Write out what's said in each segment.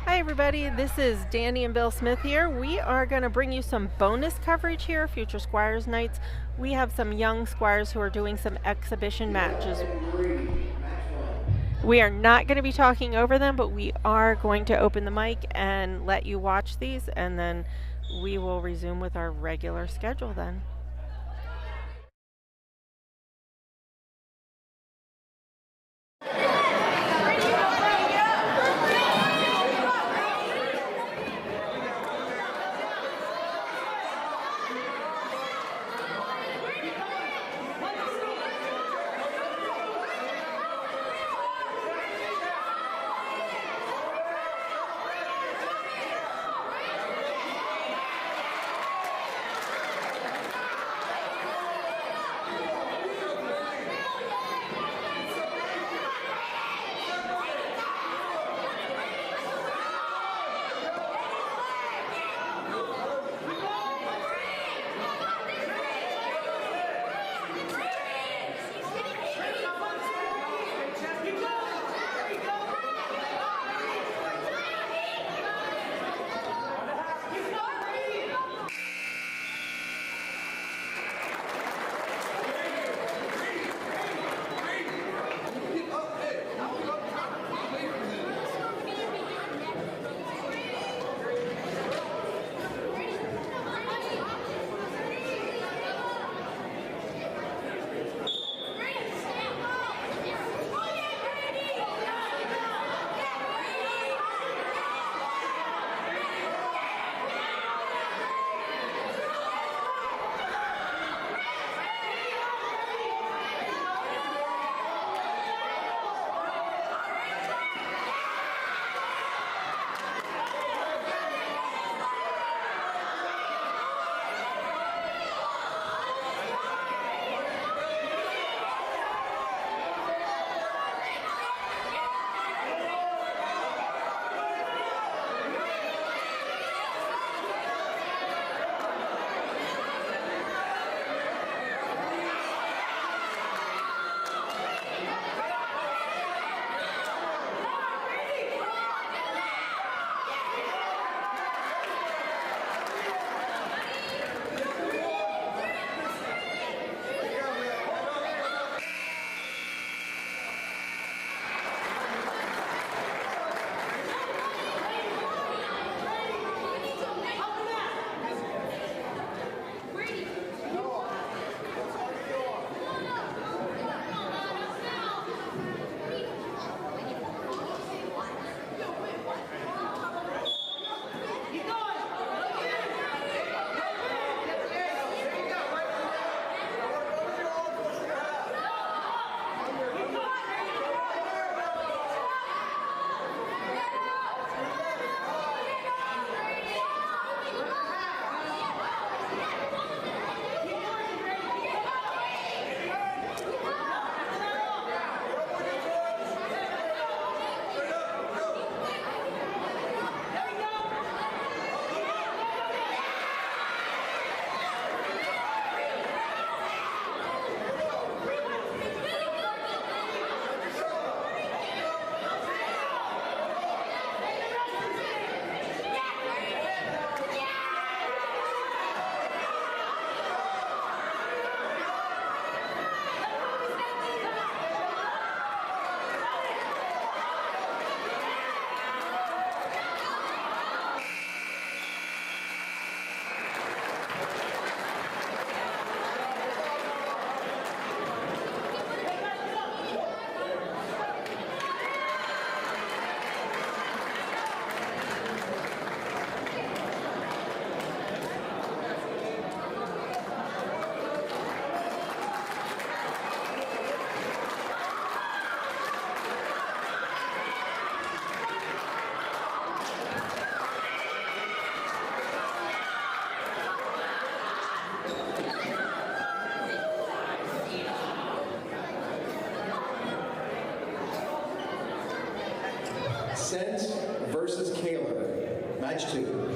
Hi everybody, this is Danny and Bill Smith here. We are going to bring you some bonus coverage here, Future Squires Nights. We have some young Squires who are doing some exhibition matches. We are not going to be talking over them, but we are going to open the mic and let you watch these, and then we will resume with our regular schedule then. Sent versus Kaler, match 2.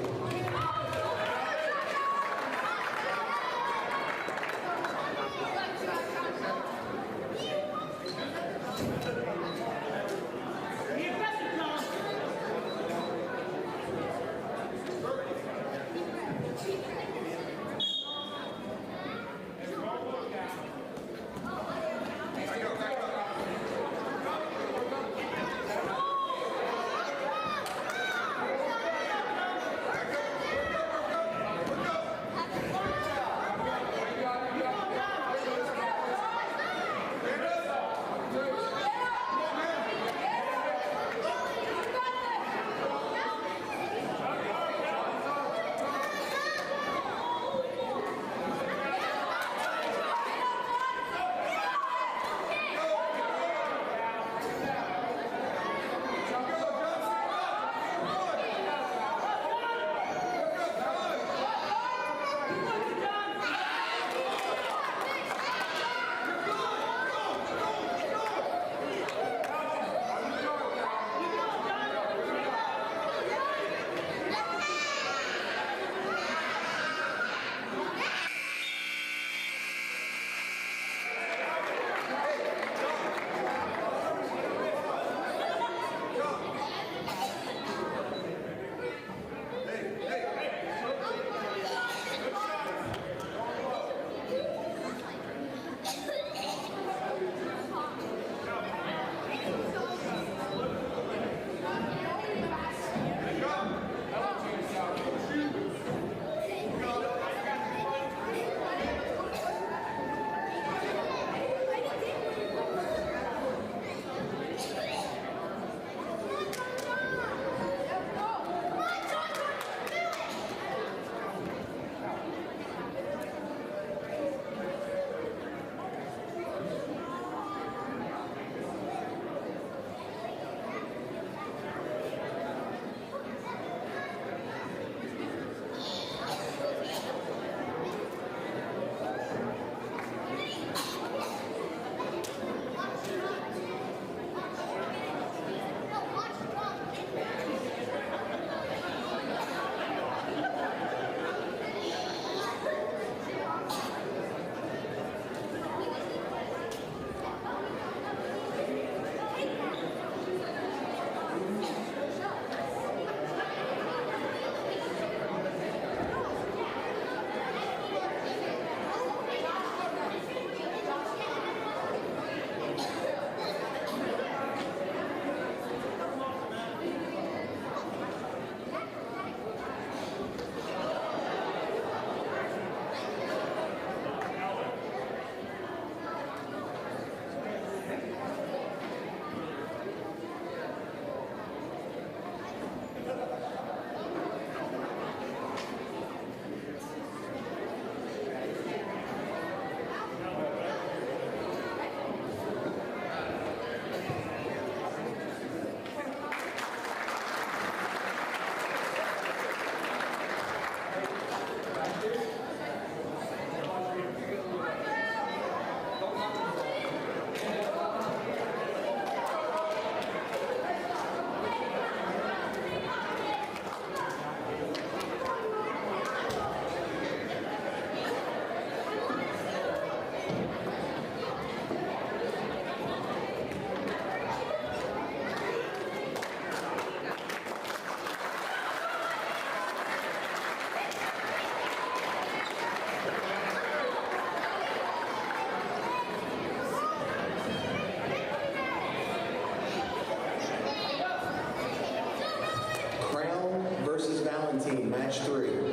17, match 3.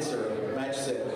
serve, match 6.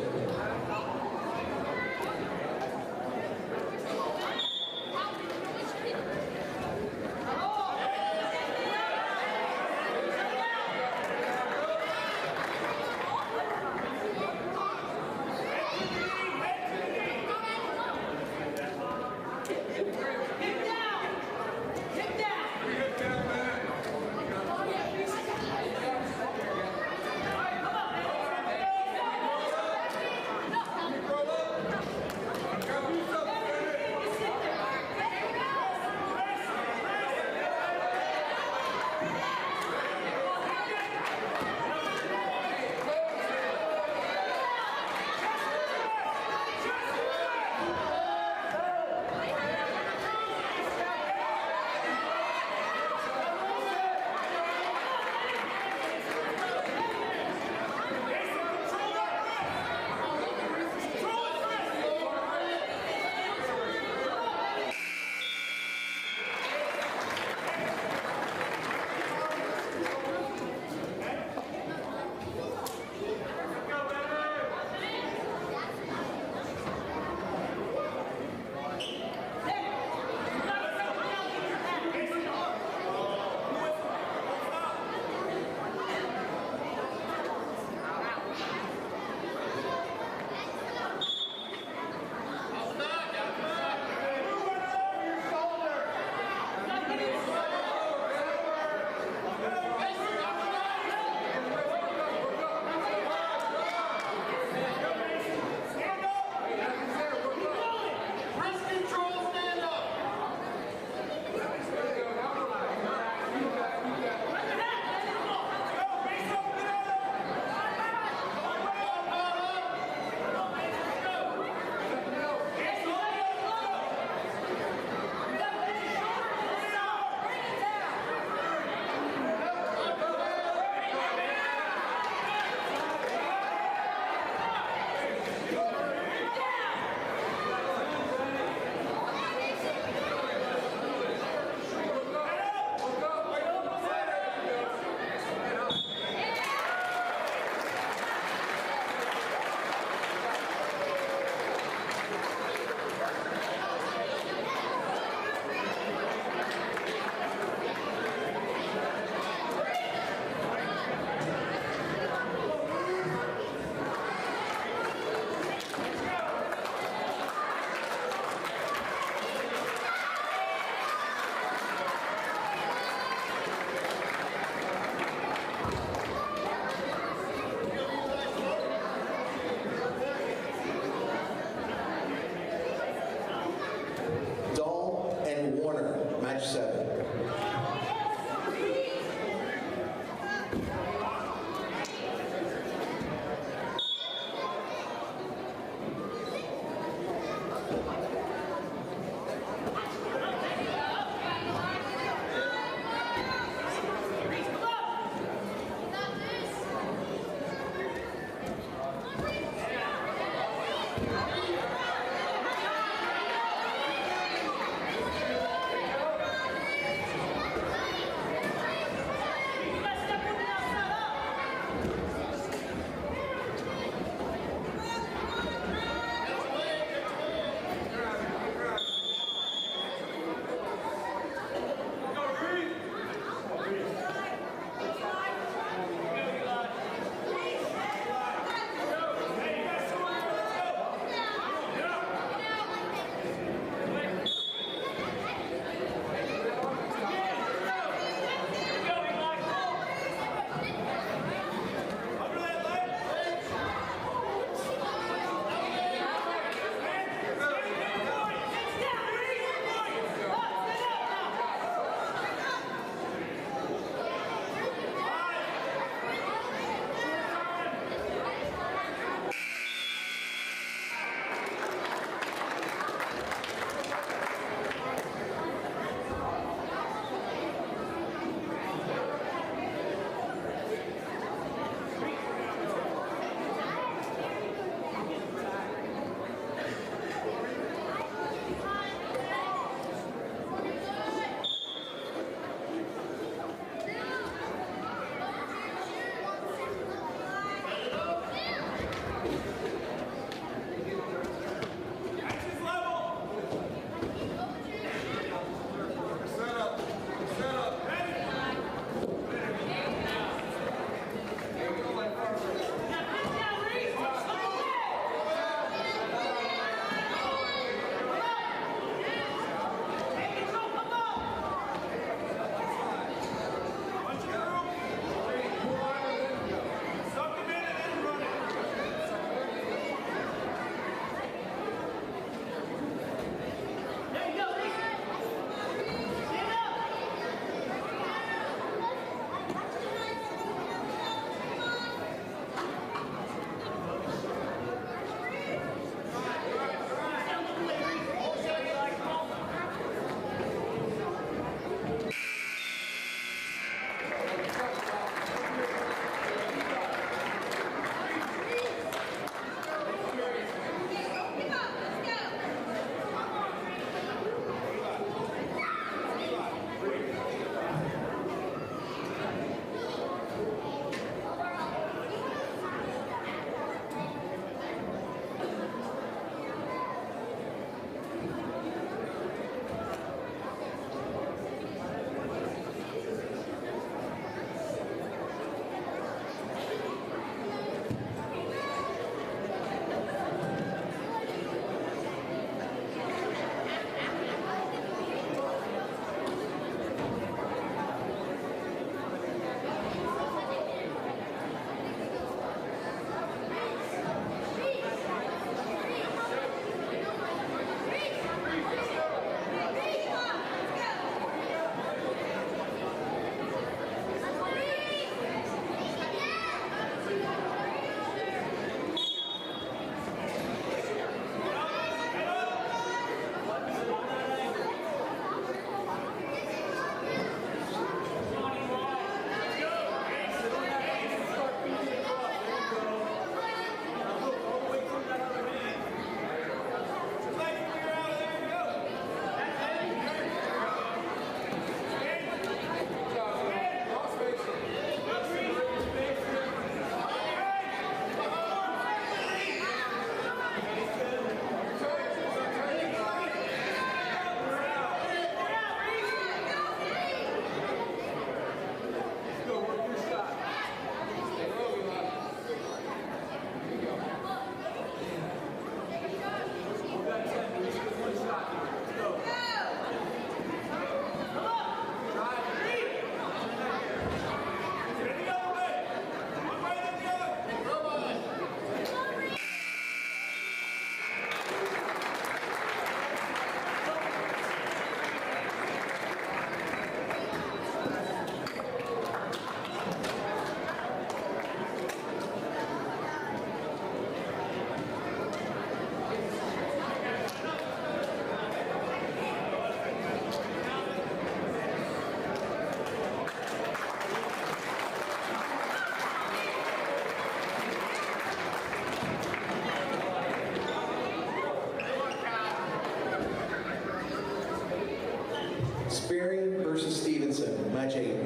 Spearing versus Stevenson, match 8.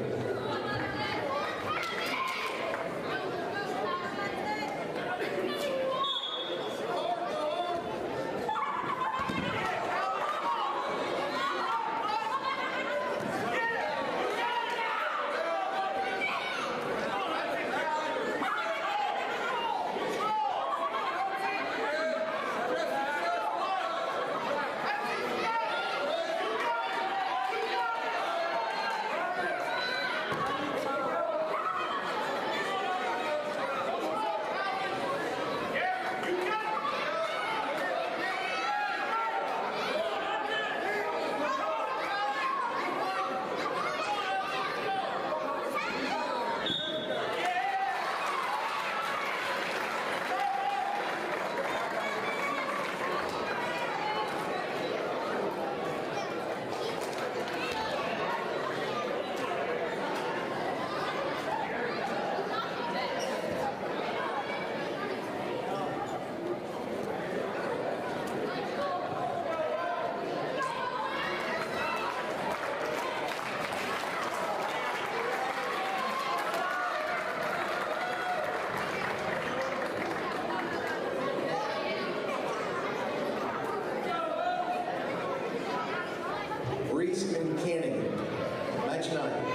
Match 9.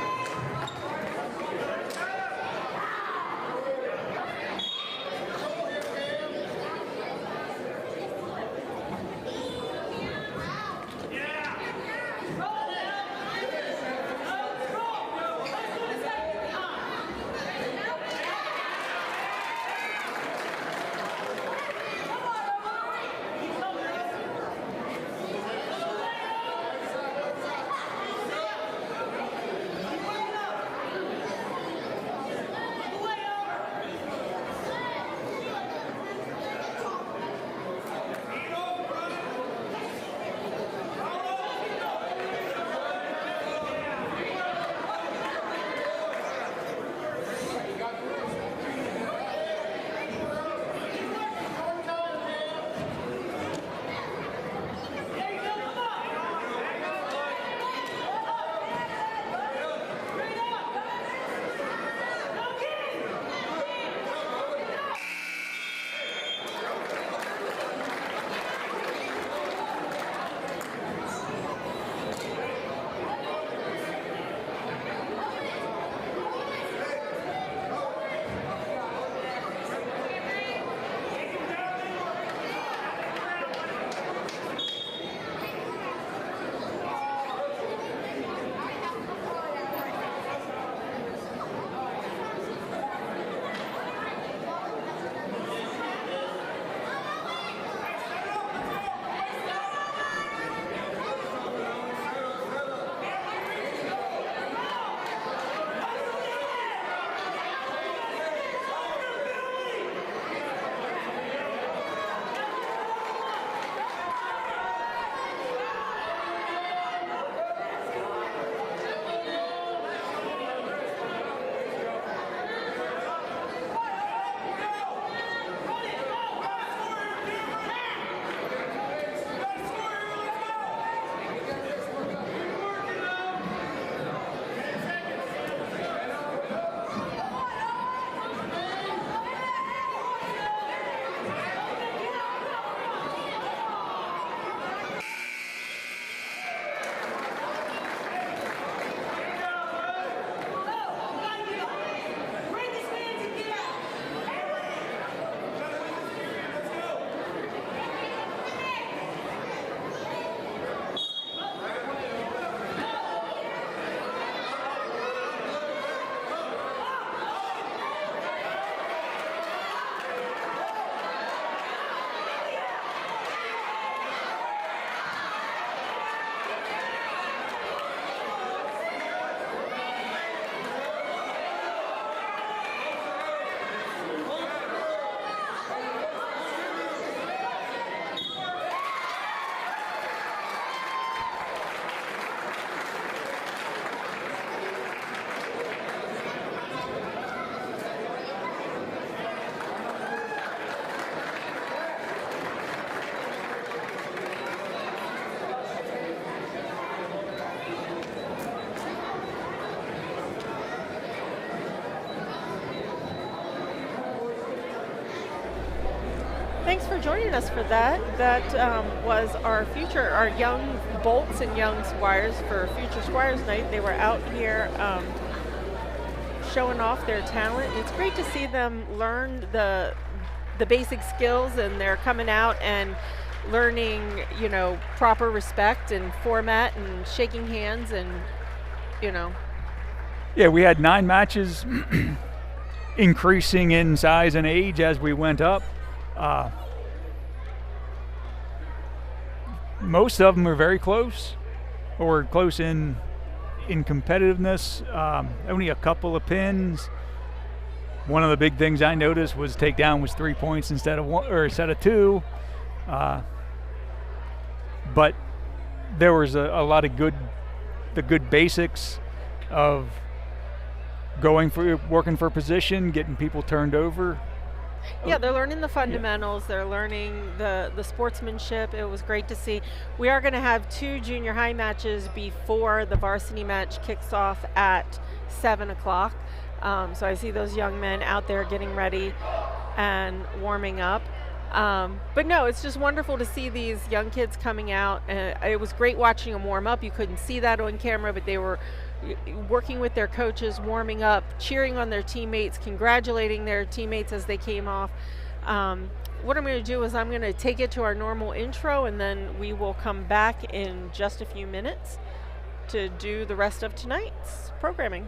thanks for joining us for that. That was our young Bolts and young Squires for Future Squires Night. They were out here showing off their talent. It's great to see them learn the basic skills, and they're coming out and learning, proper respect and format and shaking hands and, Yeah, we had 9 matches, increasing in size and age as we went up. Most of them are very close, or close in competitiveness. Only a couple of pins. One of the big things I noticed was takedown was 3 points instead of 1 or instead of 2. But there was a lot of the good basics of working for position, getting people turned over. Yeah, they're learning the fundamentals. Yeah. They're learning the sportsmanship. It was great to see. We are going to have 2 junior high matches before the varsity match kicks off at 7 o'clock. So I see those young men out there getting ready and warming up. But no, it's just wonderful to see these young kids coming out. It was great watching them warm up. You couldn't see that on camera, but they were working with their coaches, warming up, cheering on their teammates, congratulating their teammates as they came off. What I'm going to do is I'm going to take it to our normal intro, and then we will come back in just a few minutes to do the rest of tonight's programming.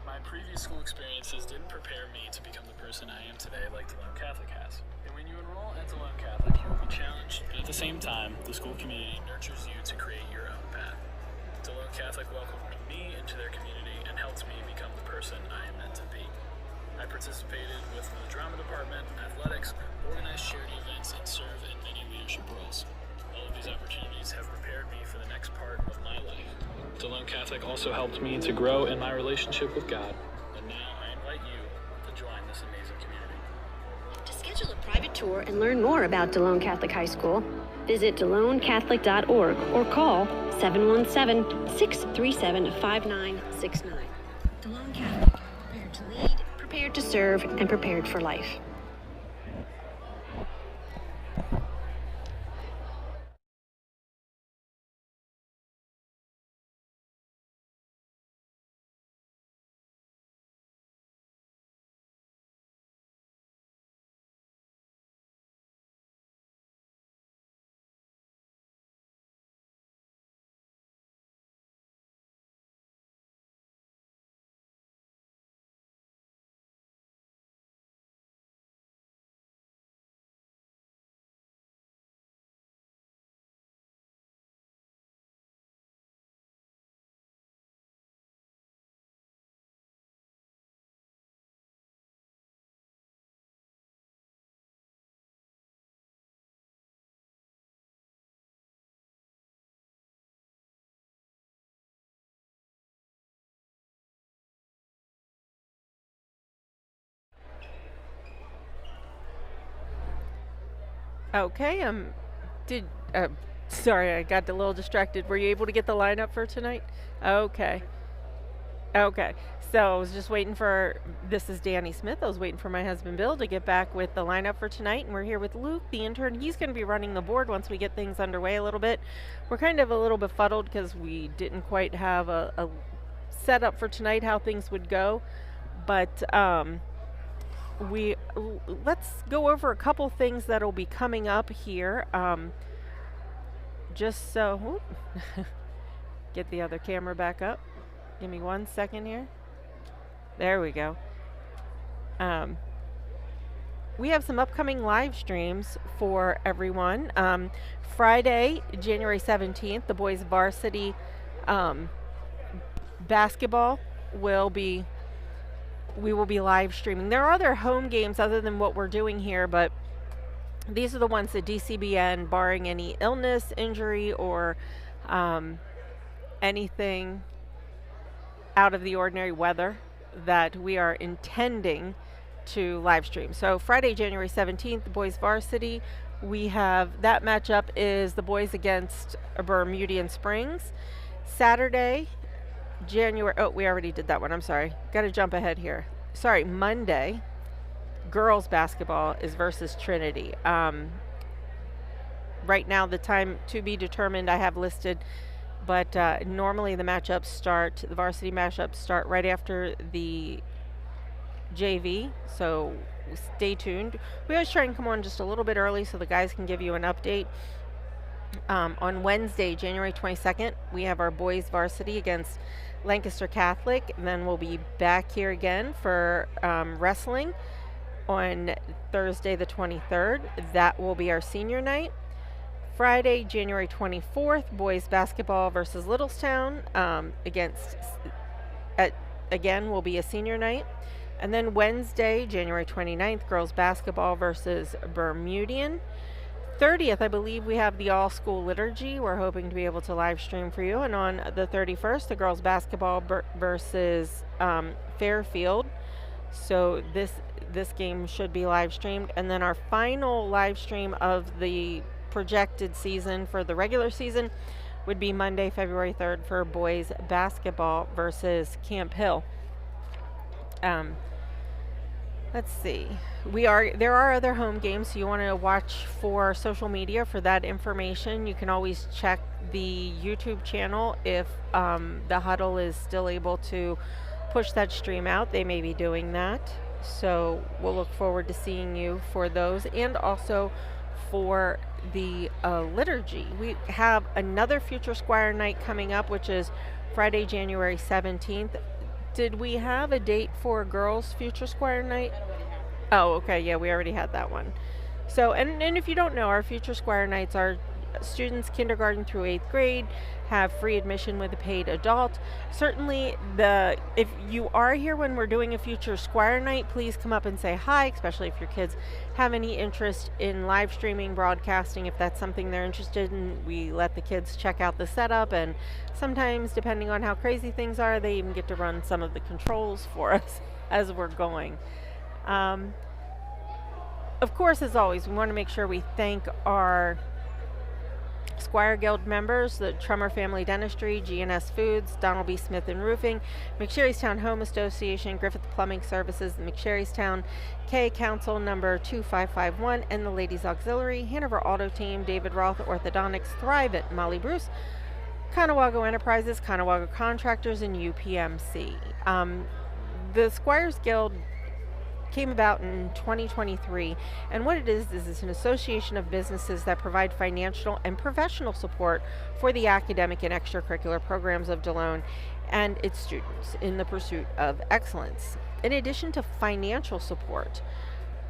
My previous school experiences didn't prepare me to become the person I am today like Delone Catholic has. And when you enroll at Delone Catholic, you will be challenged, but at the same time, the school community nurtures you to create your own path. Delone Catholic welcomed me into their community and helped me become the person I am meant to be. I participated with the drama department, athletics, organized charity events, and served in many leadership roles. All of these opportunities have prepared me for the next part of my life. Delone Catholic also helped me to grow in my relationship with God, and now I invite you to join this amazing community. To schedule a private tour and learn more about Delone Catholic High School, visit DeloneCatholic.org or call 717-637-5969. Delone Catholic, prepared to lead, prepared to serve, and prepared for life. Okay. Did sorry, I got a little distracted. Were you able to get the lineup for tonight? Okay. Okay. So I was just waiting for, this is Danny Smith. I was waiting for my husband Bill to get back with the lineup for tonight. And we're here with Luke, the intern. He's going to be running the board once we get things underway a little bit. We're kind of a little befuddled because we didn't quite have a setup for tonight, how things would go. But let's go over a couple things that'll be coming up here. Just so, get the other camera back up. Give me 1 second here. There we go. We have some upcoming live streams for everyone. Friday, January 17th, the boys varsity basketball we will be live streaming. There are other home games other than what we're doing here, but these are the ones that DCBN, barring any illness, injury, or anything out of the ordinary weather, that we are intending to live stream. So Friday, January 17th, the boys varsity, we have that matchup is the boys against Bermudian Springs. Saturday, we already did that one. I'm sorry. Got to jump ahead here. Sorry, Monday, girls basketball is versus Trinity. Right now, the time to be determined I have listed, but normally the varsity matchups start right after the JV, so stay tuned. We always try and come on just a little bit early so the guys can give you an update. On Wednesday, January 22nd, we have our boys varsity against Lancaster Catholic, and then we'll be back here again for wrestling on Thursday the 23rd. That will be our senior night. Friday, January 24th, boys basketball versus Littlestown again will be a senior night. And then Wednesday, January 29th, girls basketball versus Bermudian. 30th, I believe we have the all-school liturgy. We're hoping to be able to live stream for you. And on the 31st, the girls basketball versus Fairfield. So this game should be live streamed. And then our final live stream of the projected season for the regular season would be Monday, February 3rd for boys basketball versus Camp Hill. Let's see. There are other home games, so you want to watch for social media for that information. You can always check the YouTube channel if the Huddle is still able to push that stream out. They may be doing that. So we'll look forward to seeing you for those, and also for the liturgy. We have another Future Squire night coming up, which is Friday, January 17th. Did we have a date for girls' Future Squire night? Oh, okay. Yeah, we already had that one. So, and if you don't know, our Future Squire nights are students kindergarten through 8th grade, have free admission with a paid adult. Certainly, if you are here when we're doing a Future Squire night, please come up and say hi, especially if your kids have any interest in live streaming, broadcasting. If that's something they're interested in, we let the kids check out the setup, and sometimes, depending on how crazy things are, they even get to run some of the controls for us as we're going. Of course, as always, we want to make sure we thank our Squire Guild members, the Trummer Family Dentistry, GNS Foods, Donald B. Smith and Roofing, McSherrystown Home Association, Griffith Plumbing Services, the McSherrystown K Council number 2551, and the Ladies Auxiliary, Hanover Auto Team, David Roth Orthodontics, Thrive It, Molly Bruce, Conewago Enterprises, Conewago Contractors, and UPMC. The Squires Guild came about in 2023, and what it is it's an association of businesses that provide financial and professional support for the academic and extracurricular programs of Delone and its students in the pursuit of excellence. In addition to financial support,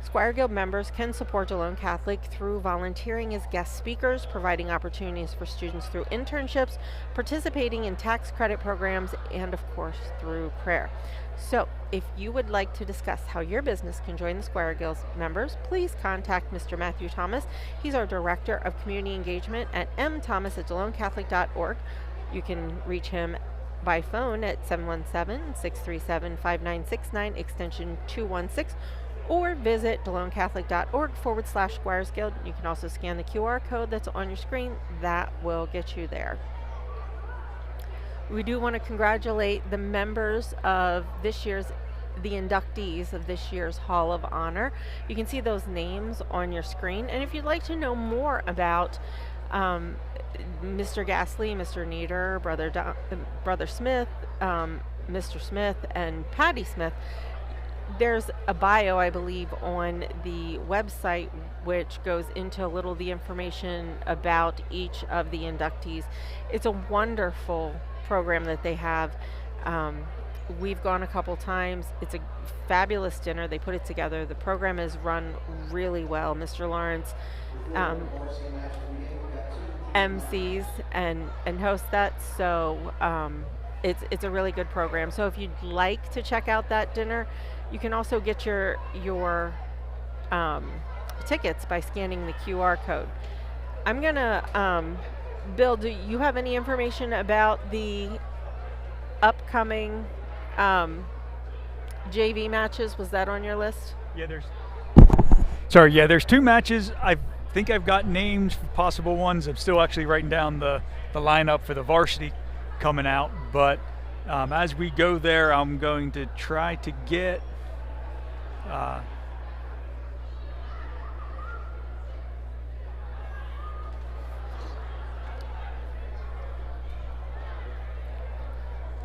Squire Guild members can support Delone Catholic through volunteering as guest speakers, providing opportunities for students through internships, participating in tax credit programs, and of course through prayer. So, if you would like to discuss how your business can join the Squire Guild members, please contact Mr. Matthew Thomas. He's our Director of Community Engagement at mthomas@DeloneCatholic.org. You can reach him by phone at 717-637-5969, extension 216, or visit DeloneCatholic.org/Squires Guild. You can also scan the QR code that's on your screen. That will get you there. We do want to congratulate the members of the inductees of this year's Hall of Honor. You can see those names on your screen. And if you'd like to know more about Mr. Gasly, Mr. Nieder, Brother Smith, Mr. Smith, and Patty Smith, there's a bio, I believe, on the website which goes into a little of the information about each of the inductees. It's a wonderful program that they have. We've gone a couple times. It's a fabulous dinner. They put it together. The program is run really well. Mr. Lawrence MCs and hosts that, so it's a really good program. So if you'd like to check out that dinner, you can also get your tickets by scanning the QR code. I'm gonna Bill, do you have any information about the upcoming JV matches? Was that on your list? Yeah, there's 2 matches. I think I've got names for possible ones. I'm still actually writing down the lineup for the varsity coming out, but as we go there, I'm going to try to get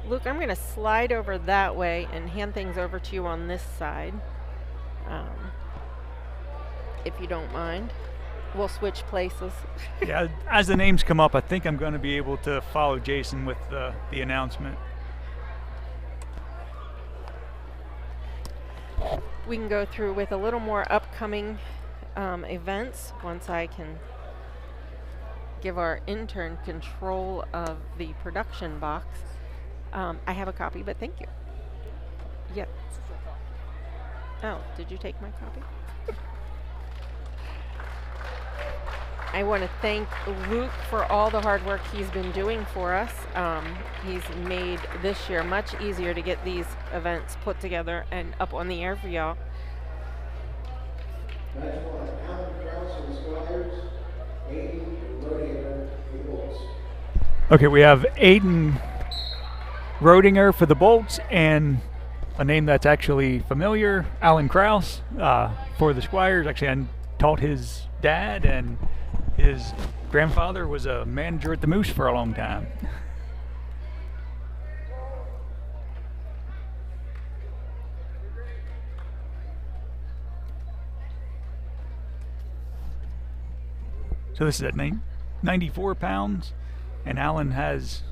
Luke, I'm going to slide over that way and hand things over to you on this side, if you don't mind. We'll switch places. Yeah, as the names come up, I think I'm going to be able to follow Jason with the announcement. We can go through with a little more upcoming events once I can give our intern control of the production box. I have a copy, but thank you. Yep. Oh, did you take my copy? I want to thank Luke for all the hard work he's been doing for us. He's made this year much easier to get these events put together and up on the air for y'all. Match 1, Alan Krause and the Squires, Aiden Rodinger for the Bulls. Okay, we have Aiden Rodinger for the Bolts and a name that's actually familiar, Alan Krause for the Squires. Actually, I taught his dad, and his grandfather was a manager at the Moose for a long time. So this is at 94 pounds, and Alan has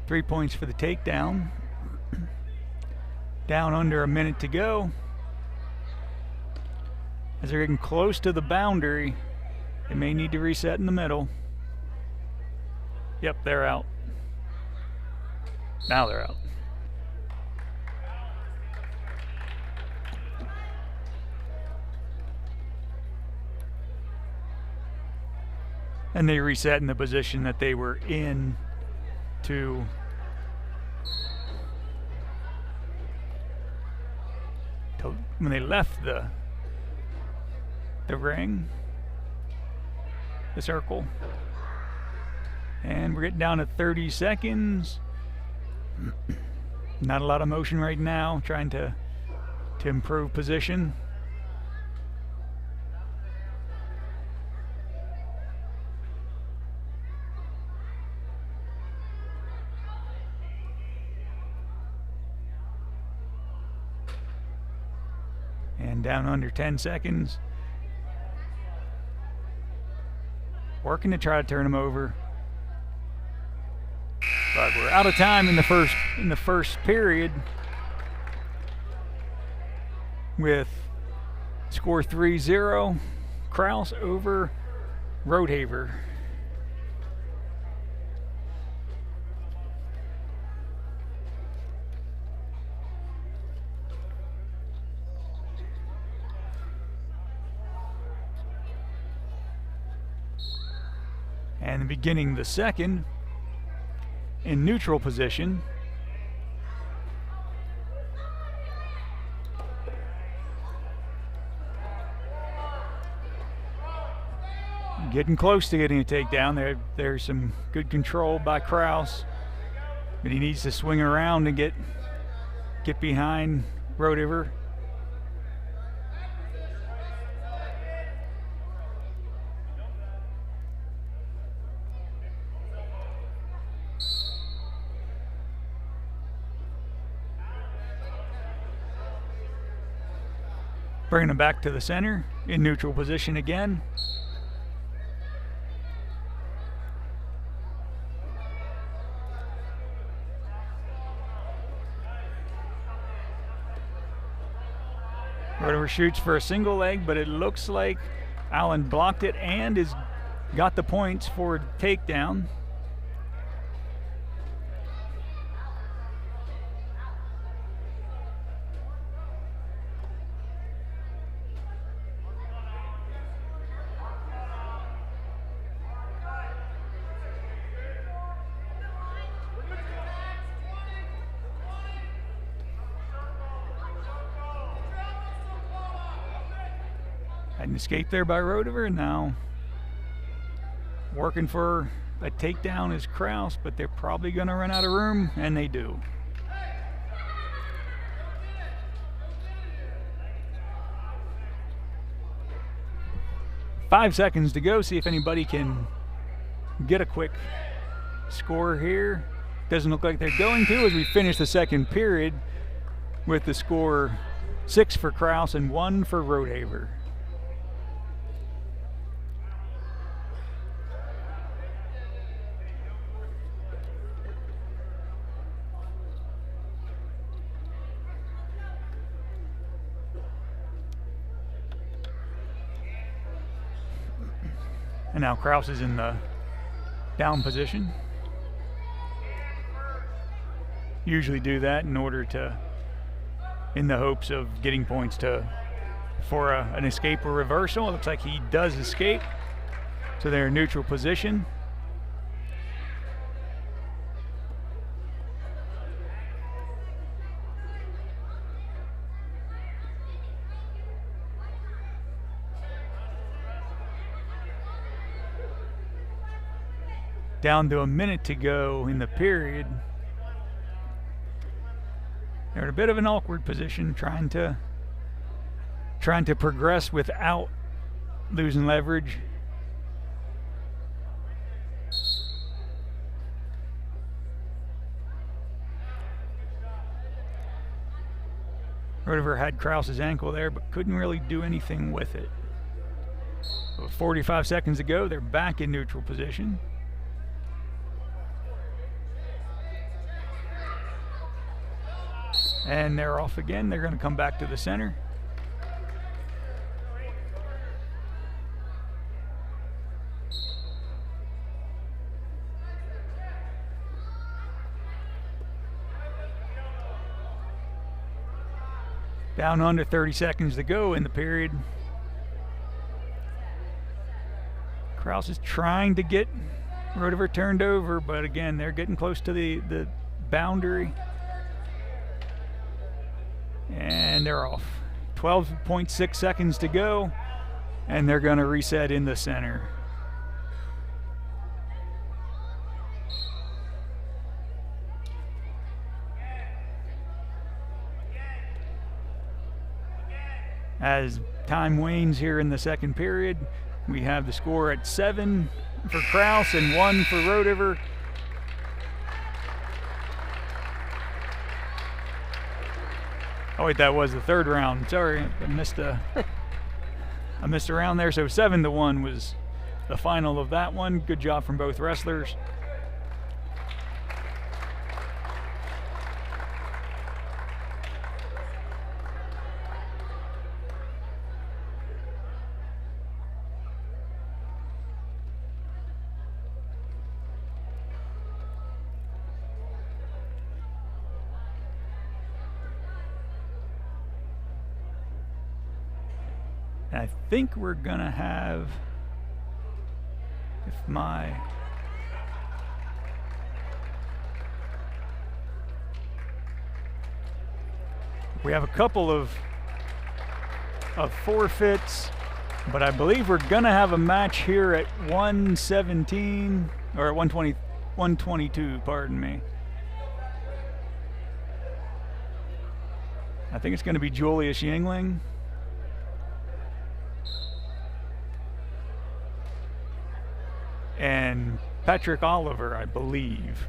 3 points for the takedown. Down under a minute to go. As they're getting close to the boundary, they may need to reset in the middle. Yep, they're out. Now they're out. And they reset in the position that they were in to when they left the ring, the circle. And we're getting down to 30 seconds. Not a lot of motion right now, trying to improve position. And down under 10 seconds. Working to try to turn them over. But we're out of time in the first period with score 3-0. Krause over Rodehaver. And beginning the second, in neutral position, Getting close to getting a takedown. There's some good control by Kraus, but he needs to swing around and get behind Roediver. Bringing him back to the center in neutral position again. Roediver shoots for a single leg, but it looks like Allen blocked it and has got the points for takedown. Had an escape there by Roediver. Now working for a takedown is Kraus, but they're probably going to run out of room, and they do. Five seconds to go. See if anybody can get a quick score here. Doesn't look like they're going to, as we finish the second period with the score 6 for Kraus and 1 for Roediver. And now Kraus is in the down position. Usually do that in order to, in the hopes of getting points for an escape or reversal. It looks like he does escape. So they're in neutral position. Down to a minute to go in the period. They're in a bit of an awkward position, trying to progress without losing leverage. Roediver had Kraus's ankle there, but couldn't really do anything with it. With 45 seconds to go, they're back in neutral position. And they're off again. They're going to come back to the center. Down under 30 seconds to go in the period. Kraus is trying to get Roediver turned over, but again, they're getting close to the boundary. And they're off. 12.6 seconds to go, and they're going to reset in the center. As time wanes here in the second period, we have the score at 7 for Kraus and 1 for Roediver. Oh wait, that was the third round. Sorry, I missed a round there. So 7-1 was the final of that one. Good job from both wrestlers. And I think we're gonna have, we have a couple of forfeits But I believe we're going to have a match here at 117, or at 120, 122, pardon me. I think it's going to be Julius Yingling. And Patrick Oliver, I believe.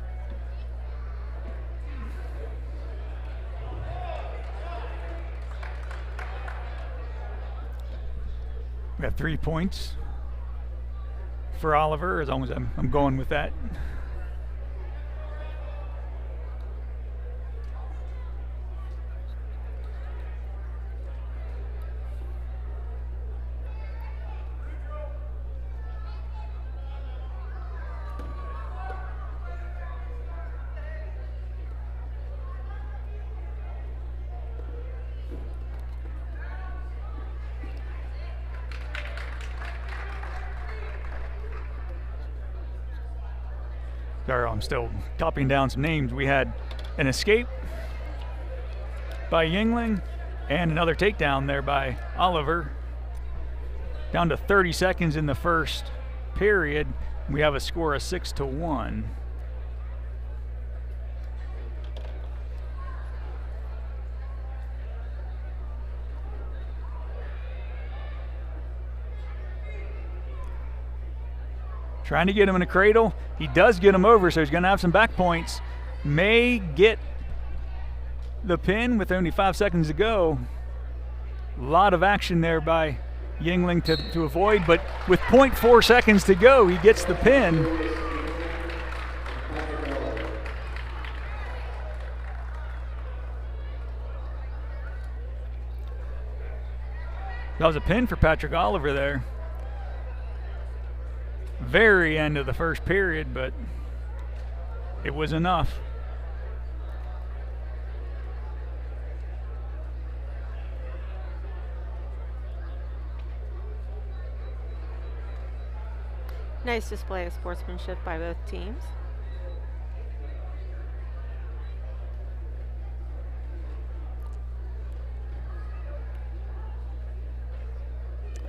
We have 3 points for Oliver, as long as I'm going with that. Sorry, I'm still copying down some names. We had an escape by Yingling and another takedown there by Oliver. Down to 30 seconds in the first period. We have a score of 6-1. Trying to get him in a cradle. He does get him over, so he's going to have some back points. May get the pin with only 5 seconds to go. A lot of action there by Yingling to avoid, but with 0.4 seconds to go, he gets the pin. That was a pin for Patrick Oliver there. Very end of the first period, but it was enough. Nice display of sportsmanship by both teams.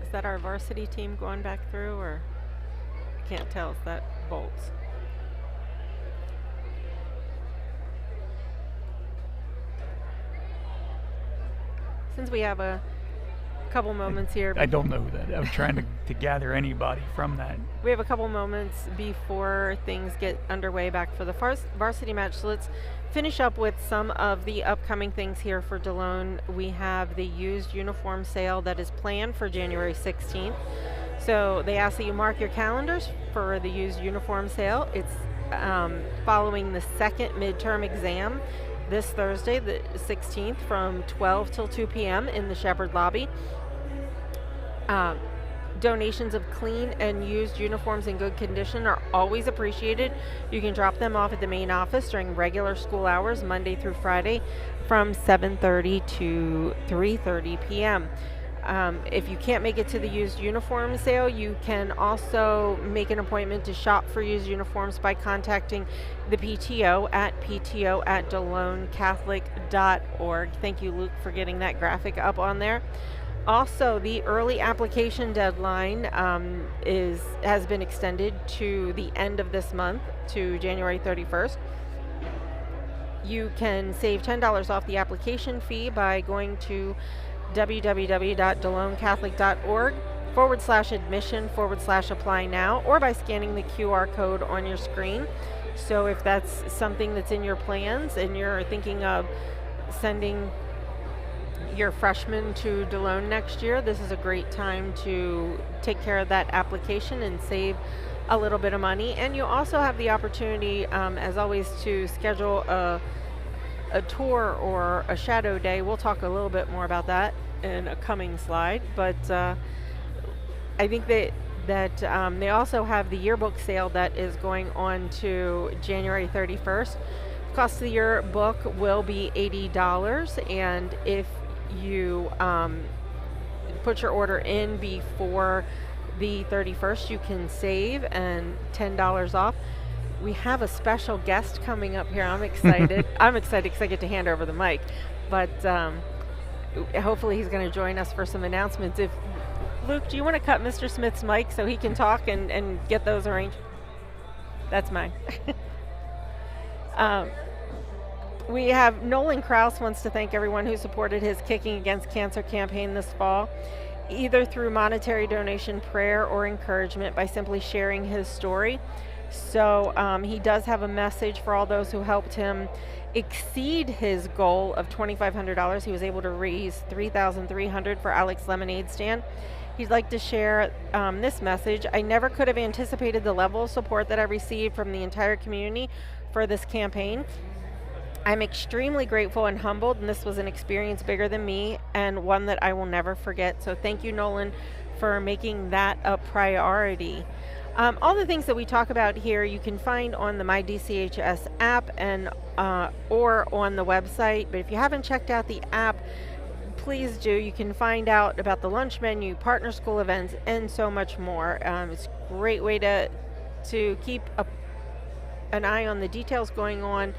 Is that our varsity team going back through, or? Can't tell if that bolts. Since we have a couple moments here. I don't know that. I'm trying to gather anybody from that. We have a couple moments before things get underway back for the varsity match. So let's finish up with some of the upcoming things here for Delone. We have the used uniform sale that is planned for January 16th. So they ask that you mark your calendars for the used uniform sale. It's following the second midterm exam this Thursday, the 16th, from 12 till 2 p.m. in the Sheppard lobby. Donations of clean and used uniforms in good condition are always appreciated. You can drop them off at the main office during regular school hours, Monday through Friday, from 7:30 to 3:30 p.m. If you can't make it to the used uniform sale, you can also make an appointment to shop for used uniforms by contacting the PTO at pto@delonecatholic.org. Thank you, Luke, for getting that graphic up on there. Also, the early application deadline has been extended to the end of this month, to January 31st. You can save $10 off the application fee by going to www.delonecatholic.org/admission/apply now, or by scanning the QR code on your screen. So if that's something that's in your plans and you're thinking of sending your freshmen to Delone next year, this is a great time to take care of that application and save a little bit of money. And you also have the opportunity, as always, to schedule a tour or a shadow day. We'll talk a little bit more about that in a coming slide, but I think that they also have the yearbook sale that is going on to January 31st. The cost of the yearbook will be $80, and if you put your order in before the 31st, you can save and $10 off. We have a special guest coming up here. I'm excited. I'm excited because I get to hand over the mic, but hopefully he's going to join us for some announcements. If Luke, do you want to cut Mr. Smith's mic so he can talk and get those arranged? That's mine. We have Nolan Kraus wants to thank everyone who supported his Kicking Against Cancer campaign this fall, either through monetary donation, prayer, or encouragement by simply sharing his story. So he does have a message for all those who helped him exceed his goal of $2,500. He was able to raise $3,300 for Alex Lemonade Stand. He'd like to share this message. I never could have anticipated the level of support that I received from the entire community for this campaign. I'm extremely grateful and humbled, and this was an experience bigger than me and one that I will never forget. So thank you, Nolan, for making that a priority. All the things that we talk about here you can find on the MyDCHS app and or on the website, but if you haven't checked out the app, please do. You can find out about the lunch menu, partner school events, and so much more. It's a great way to keep an eye on the details going on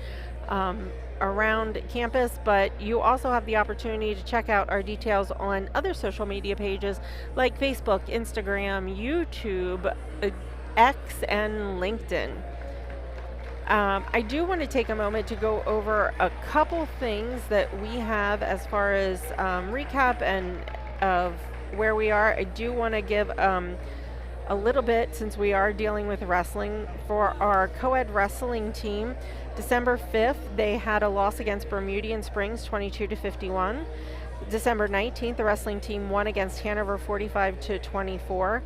around campus, but you also have the opportunity to check out our details on other social media pages like Facebook, Instagram, YouTube, X, and LinkedIn. I do want to take a moment to go over a couple things that we have as far as recap and of where we are. I do want to give a little bit, since we are dealing with wrestling, for our co-ed wrestling team. December 5th, they had a loss against Bermudian Springs, 22-51. December 19th, the wrestling team won against Hanover, 45-24.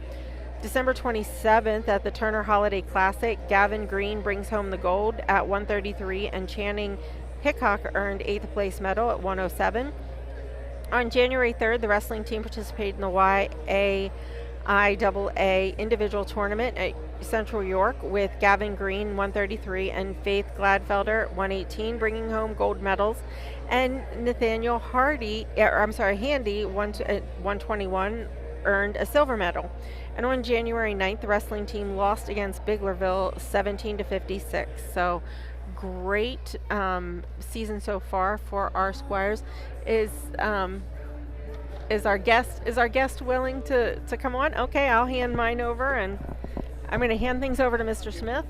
December 27th, at the Turner Holiday Classic, Gavin Green brings home the gold at 133, and Channing Hickok earned 8th place medal at 107. On January 3rd, the wrestling team participated in the YAIAA individual tournament at Central York with Gavin Green 133 and Faith Gladfelder 118 bringing home gold medals, and Nathaniel Handy 121 earned a silver medal. And on January 9th, the wrestling team lost against Biglerville 17-56. So great season so far for our Squires. Is our guest willing to come on? Okay, I'll hand mine over, and I'm going to hand things over to Mr. Smith.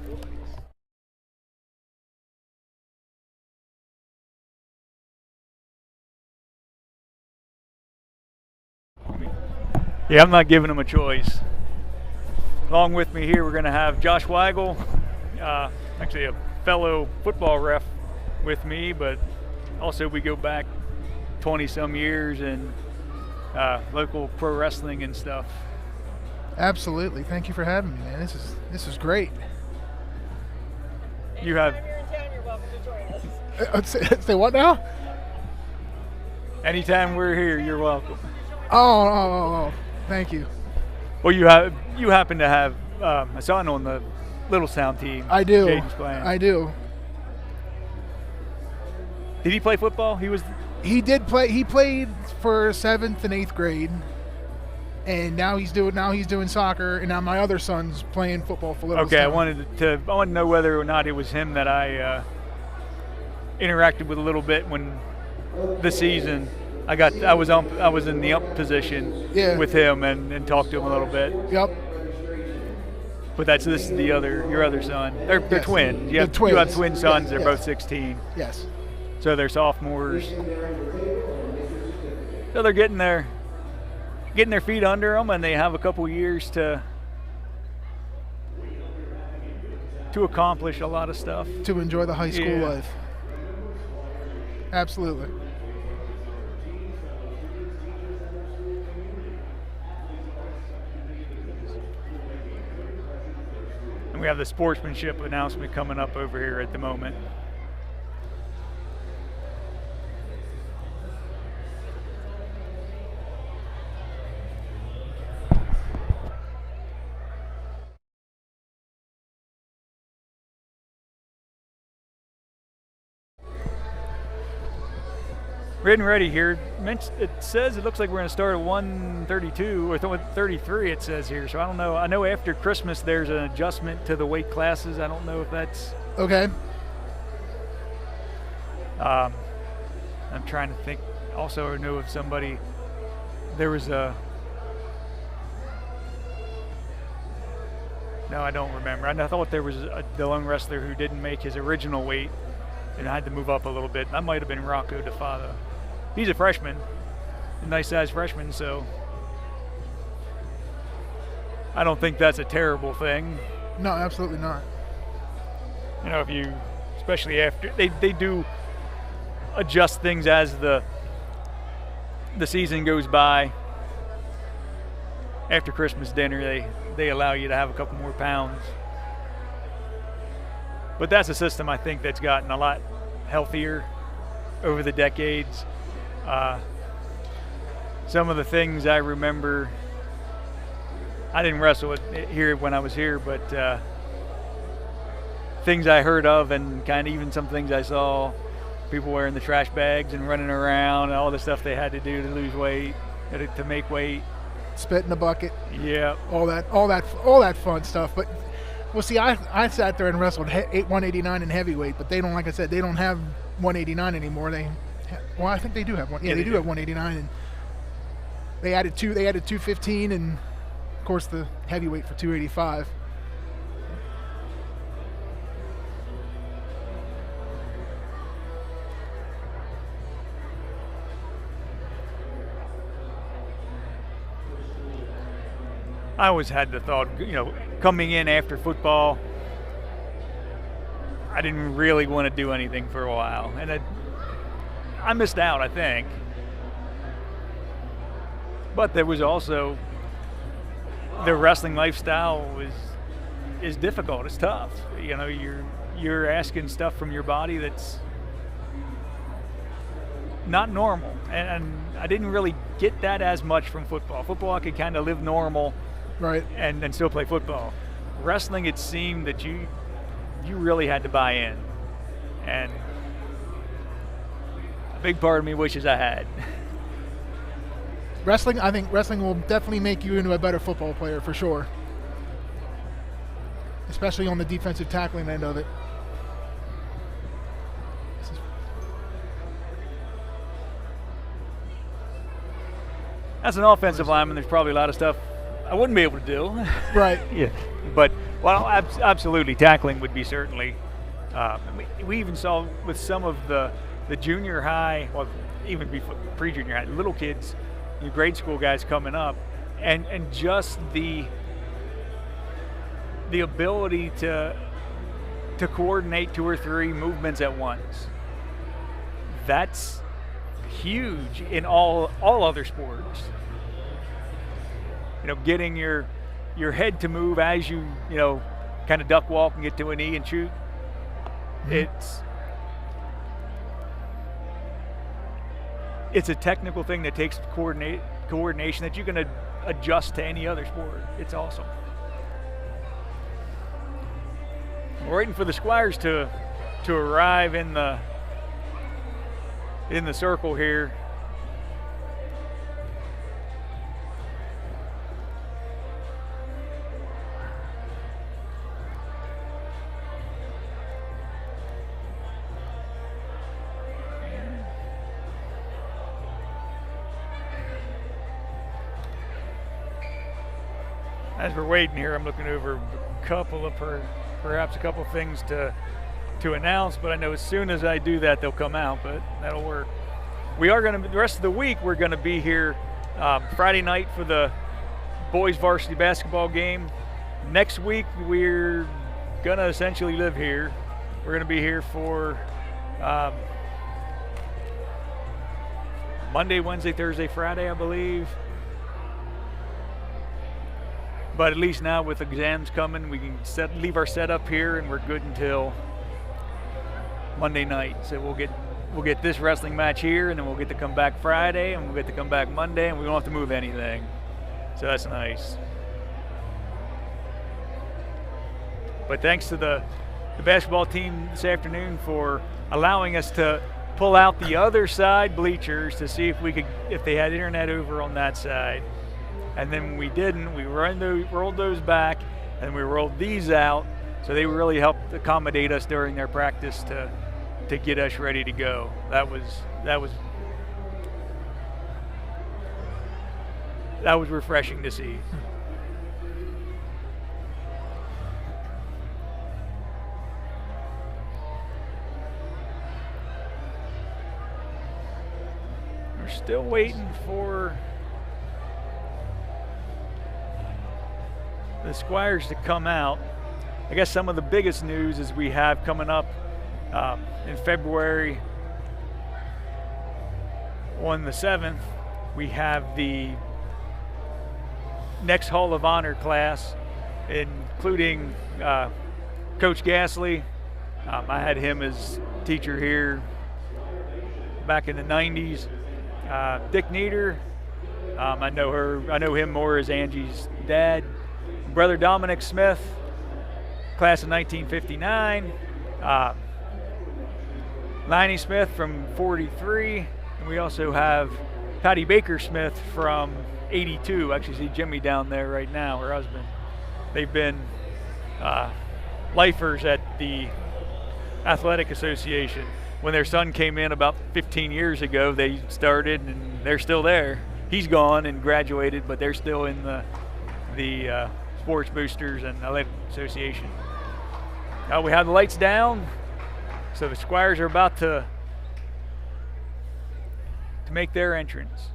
Yeah, I'm not giving him a choice. Along with me here, we're going to have Josh Weigel, actually a fellow football ref with me, but also we go back 20-some years in local pro wrestling and stuff. Absolutely. Thank you for having me, man. This is great. You have. Anytime you're in town, you're welcome to join us. Say what now? Anytime we're here, you're welcome. Oh, thank you. Well, you happen to have a son on the Littlestown team. I do. Jaden's playing. I do. Did he play football? He did play. He played for 7th and 8th grade, and now he's doing soccer. And now my other son's playing football for Littlestown. Okay, I wanted to know whether or not it was him that I interacted with a little bit when the season. I was in the ump position with him and talked to him a little bit. Yep. But this is your other son. They're Yes. twins. You have twin sons. They're both 16. Yes. So they're sophomores. So they're getting their feet under them, and they have a couple years to accomplish a lot of stuff. To enjoy the high school life. Absolutely. And we have the sportsmanship announcement coming up over here at the moment. We're getting ready here. It looks like we're going to start at 1:32 or 1:33. It says here, so I don't know. I know after Christmas there's an adjustment to the weight classes. I don't know if that's okay. I'm trying to think. Also, I know of somebody. There was No, I don't remember. I thought there was a Delone wrestler who didn't make his original weight and had to move up a little bit. That might have been Rocco DeFado. He's a freshman, a nice-sized freshman, so I don't think that's a terrible thing. No, absolutely not. You know, if you, especially after, they do adjust things as the season goes by. After Christmas dinner, they allow you to have a couple more pounds. But that's a system I think that's gotten a lot healthier over the decades. Some of the things I remember, I didn't wrestle it here when I was here, but things I heard of and kind of even some things I saw, people wearing the trash bags and running around and all the stuff they had to do to lose weight, to make weight. Spit in the bucket. Yeah. All that fun stuff. But well, see, I sat there and wrestled 189 in heavyweight, but they don't, like I said, they don't have 189 anymore. Well, I think they do have one. Yeah, they do have 189, and they added 215, and of course the heavyweight for 285. I always had the thought, coming in after football, I didn't really want to do anything for a while. And I missed out, I think. But there was also, the wrestling lifestyle is difficult. It's tough. You're asking stuff from your body that's not normal. And I didn't really get that as much from football. Football, I could kind of live normal. Right. And still play football. Wrestling, it seemed that you really had to buy in. And a big part of me wishes I had. I think wrestling will definitely make you into a better football player for sure. Especially on the defensive tackling end of it. As an offensive lineman, there's probably a lot of stuff I wouldn't be able to do. Right. Yeah. But, absolutely, tackling would be certainly. We even saw with some of the junior high, well, even before pre-junior high, little kids, grade school guys coming up, and just the ability to coordinate 2 or 3 movements at once. That's huge in all other sports. Getting your head to move as you kind of duck walk and get to a knee and shoot. Mm-hmm. It's a technical thing that takes coordination that you can adjust to any other sport. It's awesome. We're waiting for the Squires to arrive in the circle here. As we're waiting here, I'm looking over perhaps a couple of things to announce, but I know as soon as I do that, they'll come out, but that'll work. We are going to, the rest of the week, we're going to be here Friday night for the boys varsity basketball game. Next week, we're going to essentially live here. We're going to be here for Monday, Wednesday, Thursday, Friday, I believe. But at least now with exams coming, we can leave our setup here, and we're good until Monday night. So we'll get this wrestling match here, and then we'll get to come back Friday, and we'll get to come back Monday, and we don't have to move anything. So that's nice. But thanks to the basketball team this afternoon for allowing us to pull out the other side bleachers to see if they had internet over on that side. And then when we didn't, we rolled those back, and we rolled these out. So they really helped accommodate us during their practice to get us ready to go. That was refreshing to see. We're still waiting for the Squires to come out. I guess some of the biggest news is we have coming up in February on the 7th, we have the next Hall of Honor class, including Coach Gasly. I had him as teacher here back in the 90s. Dick Nieder, I know him more as Angie's dad. Brother Dominic Smith, class of 1959. Liney Smith from 43. And we also have Patty Baker Smith from 82. Actually see Jimmy down there right now, her husband. They've been lifers at the Athletic Association. When their son came in about 15 years ago, they started, and they're still there. He's gone and graduated, but they're still in the Sports Boosters and Athletic Association. We have the lights down, so the Squires are about to make their entrance.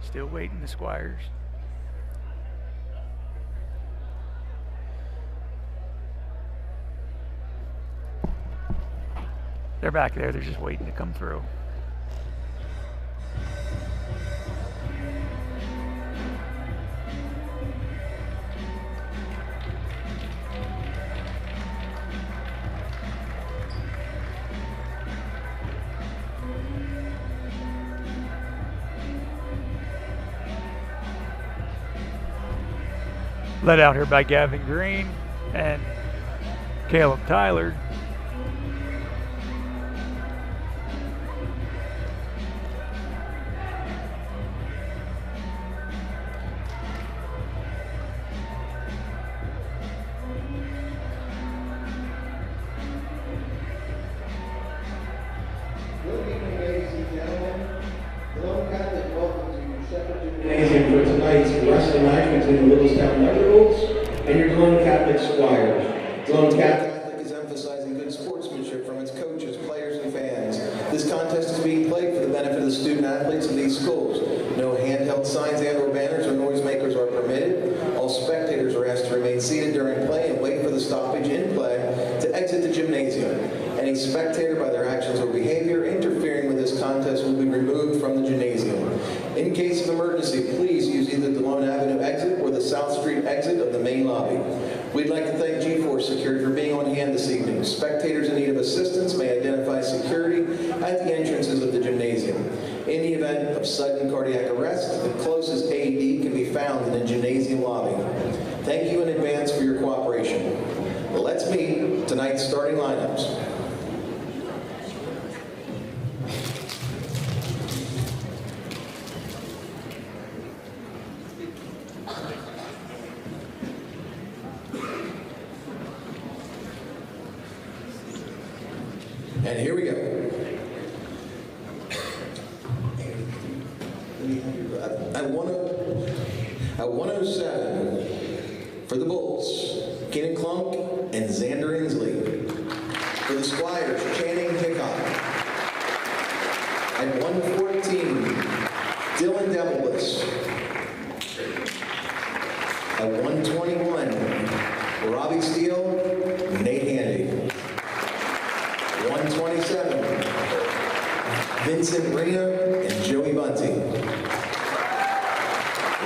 Still waiting, the Squires. They're back there, they're just waiting to come through. Led out here by Gavin Green and Caleb Tyler. Good evening, ladies and gentlemen. Delone Catholic welcomes you to Sheppard Gymnasium for tonight's wrestling match between the Littlestown Thunderbolts and your Delone Catholic Squires. Delone Catholic is emphasizing good sportsmanship from its coaches, players, and fans. This contest is being played for the benefit of the student athletes of these schools. No handheld signs and/or banners or noisemakers are permitted. All spectators are asked to remain seated during play and wait for the stoppage in play to exit the gymnasium. Any spectator, by their actions or behavior interfering with this contest, will be removed from the gymnasium. In case of emergency, please use either the Delone Avenue exit or the South Street exit of the main lobby. We'd like to thank G4 Security for being on hand this evening. Spectators in need of assistance may identify security at the entrances of the gymnasium. In the event of sudden cardiac arrest, the closest AED can be found in the gymnasium lobby. Thank you in advance for your cooperation. Let's meet tonight's starting lineups. And here we go. At 107 for the Bolts, Keenan Clunk and Xander Inslee. For the Squires, Channing Hickok. At 114, Dylan Devilbliss. At 121, Robbie Steele, Nate Handy. 127, Vincent Rena and Joey Bunty.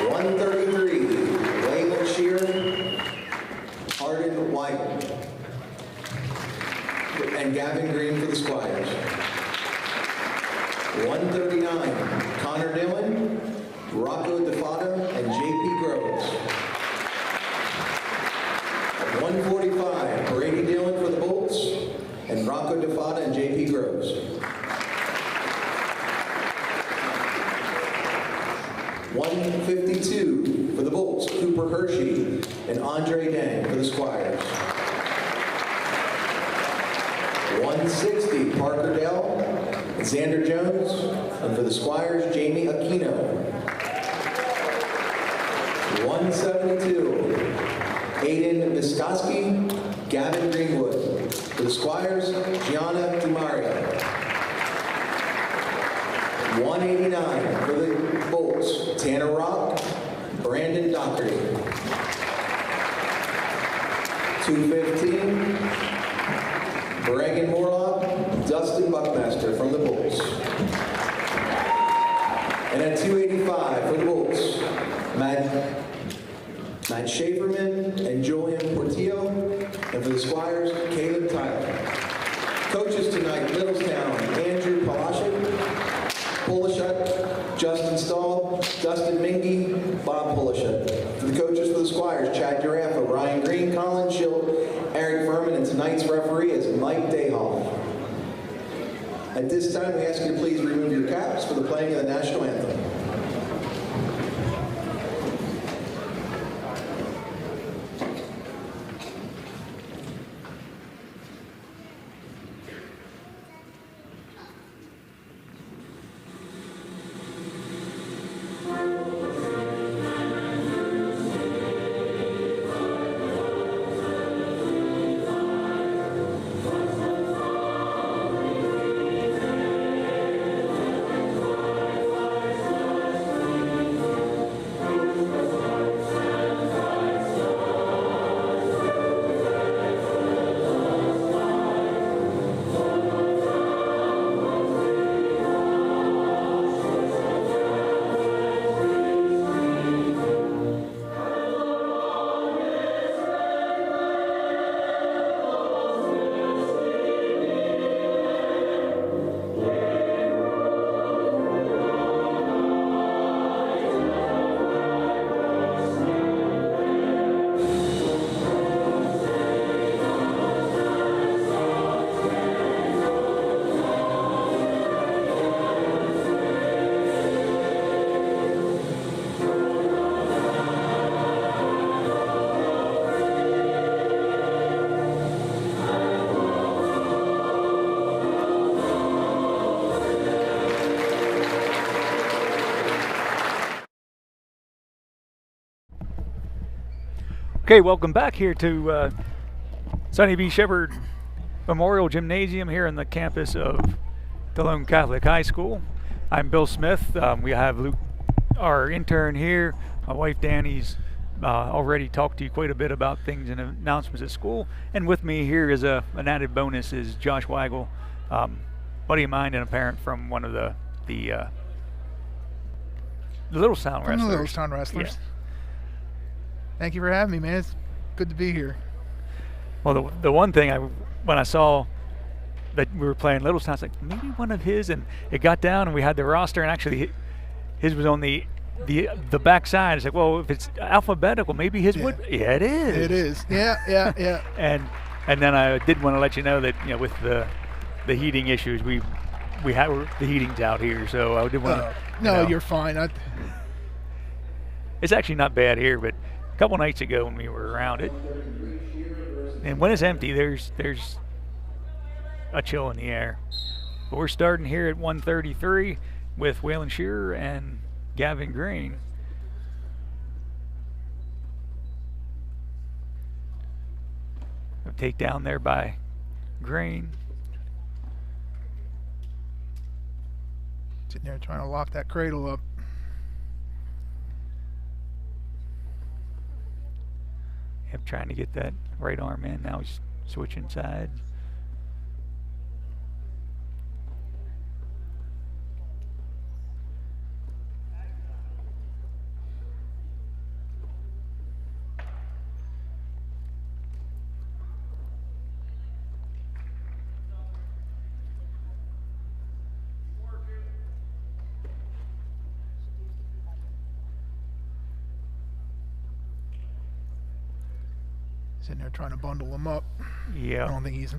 133, Layla Sheeran, Arden White, and Gavin Green for the Squires. 139, Connor Dillon, 152 for the Bolts, Cooper Hershey and Andre Dang for the Squires. 160, Parker Dell and Xander Jones, and for the Squires, Jamie Aquino. 172, Aiden Miskoski, Gavin Greenwood. For the Squires, Gianna DiMaria. 189 for the Bolts, Tanner Rock, Brandon Doherty. 215, Bregan Morlock, Dustin Buckmaster from the Bolts. And at 285 for the Bolts, Matt Schaeferman and Julian Portillo. And for the Squires, Caleb Tyler. Coaches tonight, Littlestown, Andrew Polishuk, Justin Stahl, Dustin Mingy, Bob Polishuk. For the coaches for the Squires, Chad Duraffa, Ryan Green, Colin Schilt, Eric Furman, and tonight's referee is Mike Dayhoff. At this time, we ask you to please remove your caps for the playing of the national anthem. Okay, welcome back here to Sonny B. Sheppard Memorial Gymnasium here on the campus of Delone Catholic High School. I'm Bill Smith. We have Luke, our intern here. My wife Danny's already talked to you quite a bit about things and announcements at school. And with me here is an added bonus is Josh Weigel, buddy of mine and a parent from one of the Littlestown wrestlers. From the Littlestown wrestlers. Yeah. Thank you for having me, man. It's good to be here. Well, the one thing when I saw that we were playing Littlestown, I was like, maybe one of his, and it got down and we had the roster, and actually his was on the back side. It's like, well, if it's alphabetical, maybe his would. Yeah, it is. It is. Yeah. and then I did want to let you know that with the heating issues, we had the heating's out here, so I did want to. No, you're fine. It's actually not bad here, but a couple nights ago when we were around it, and when it's empty, there's a chill in the air. But we're starting here at 1:33 with Waylon Shearer and Gavin Green. A takedown there by Green. Sitting there trying to lock that cradle up. Yep, trying to get that right arm in. Now he's switching sides. Sitting there trying to bundle him up. Yeah. I don't think he's.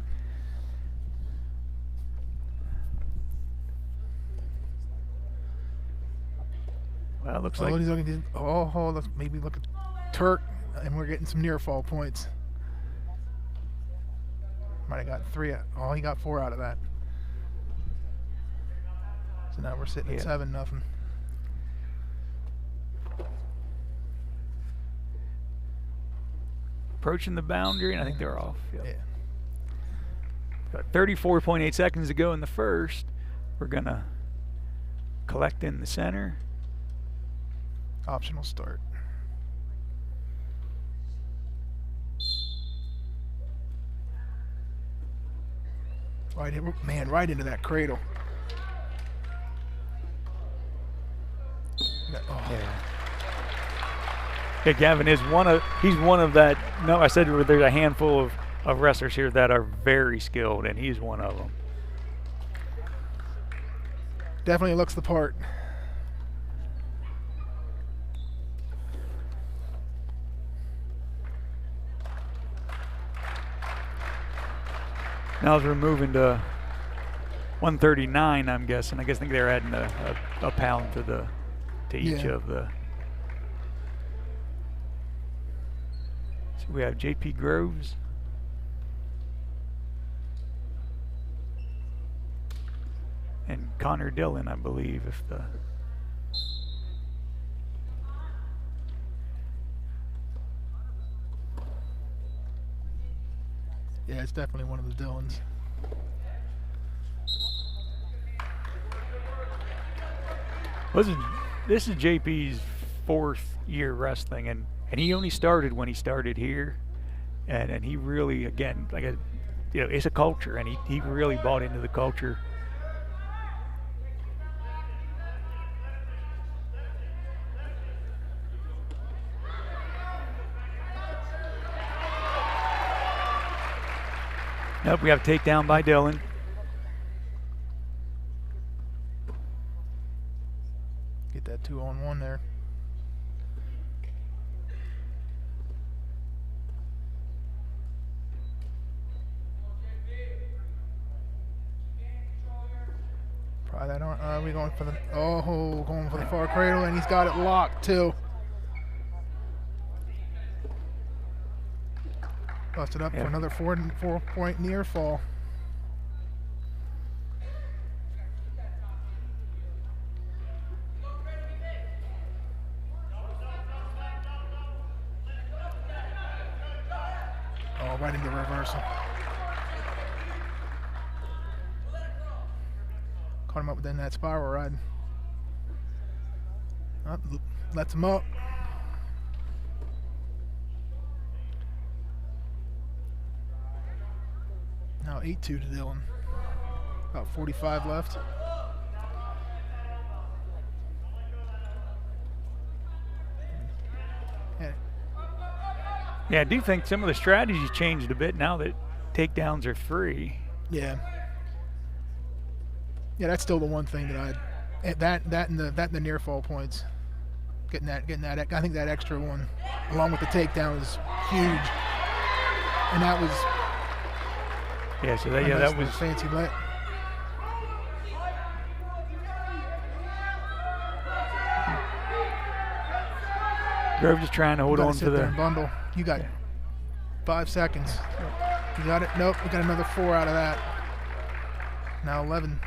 Well, it looks Oh, like he's looking. Let's maybe look at Turk, and we're getting some near fall points. Might have got 3. Oh, he got 4 out of that. So now we're sitting at 7-0. approaching the boundary, and I think they're off. Yep. Yeah. Got 34.8 seconds to go in the first. We're going to collect in the center. Optional start. Right into that cradle. Oh. Yeah, Gavin is he's one of that. No, I said there's a handful of wrestlers here that are very skilled, and he's one of them. Definitely looks the part. Now as we're moving to 139, I'm guessing. I think they're adding a pound to each of the. So we have JP Groves. And Connor Dillon, I believe, if the. Yeah, it's definitely one of the Dillons. This is JP's 4th year wrestling, and he only started when he started here, and he really, again, it's a culture, and he really bought into the culture. Nope, we have a takedown by Dillon. Get that 2-on-1 there. Try that on. Are we going for the? Going for the far cradle, and he's got it locked too. Busted up for another 4-point near fall. Oh, right into reversal. Caught him up within that spiral ride. Oh, lets him up. Now 8-2 to Dillon. About 45 left. Yeah, I do think some of the strategies changed a bit now that takedowns are free. Yeah. Yeah, that's still the one thing that that and the near fall points. Getting that I think that extra one along with the takedown is huge. And that was that was fancy lit. Grove just trying to hold on to the bundle. You got 5 seconds. You got it? Nope. We got another 4 out of that. Now 11,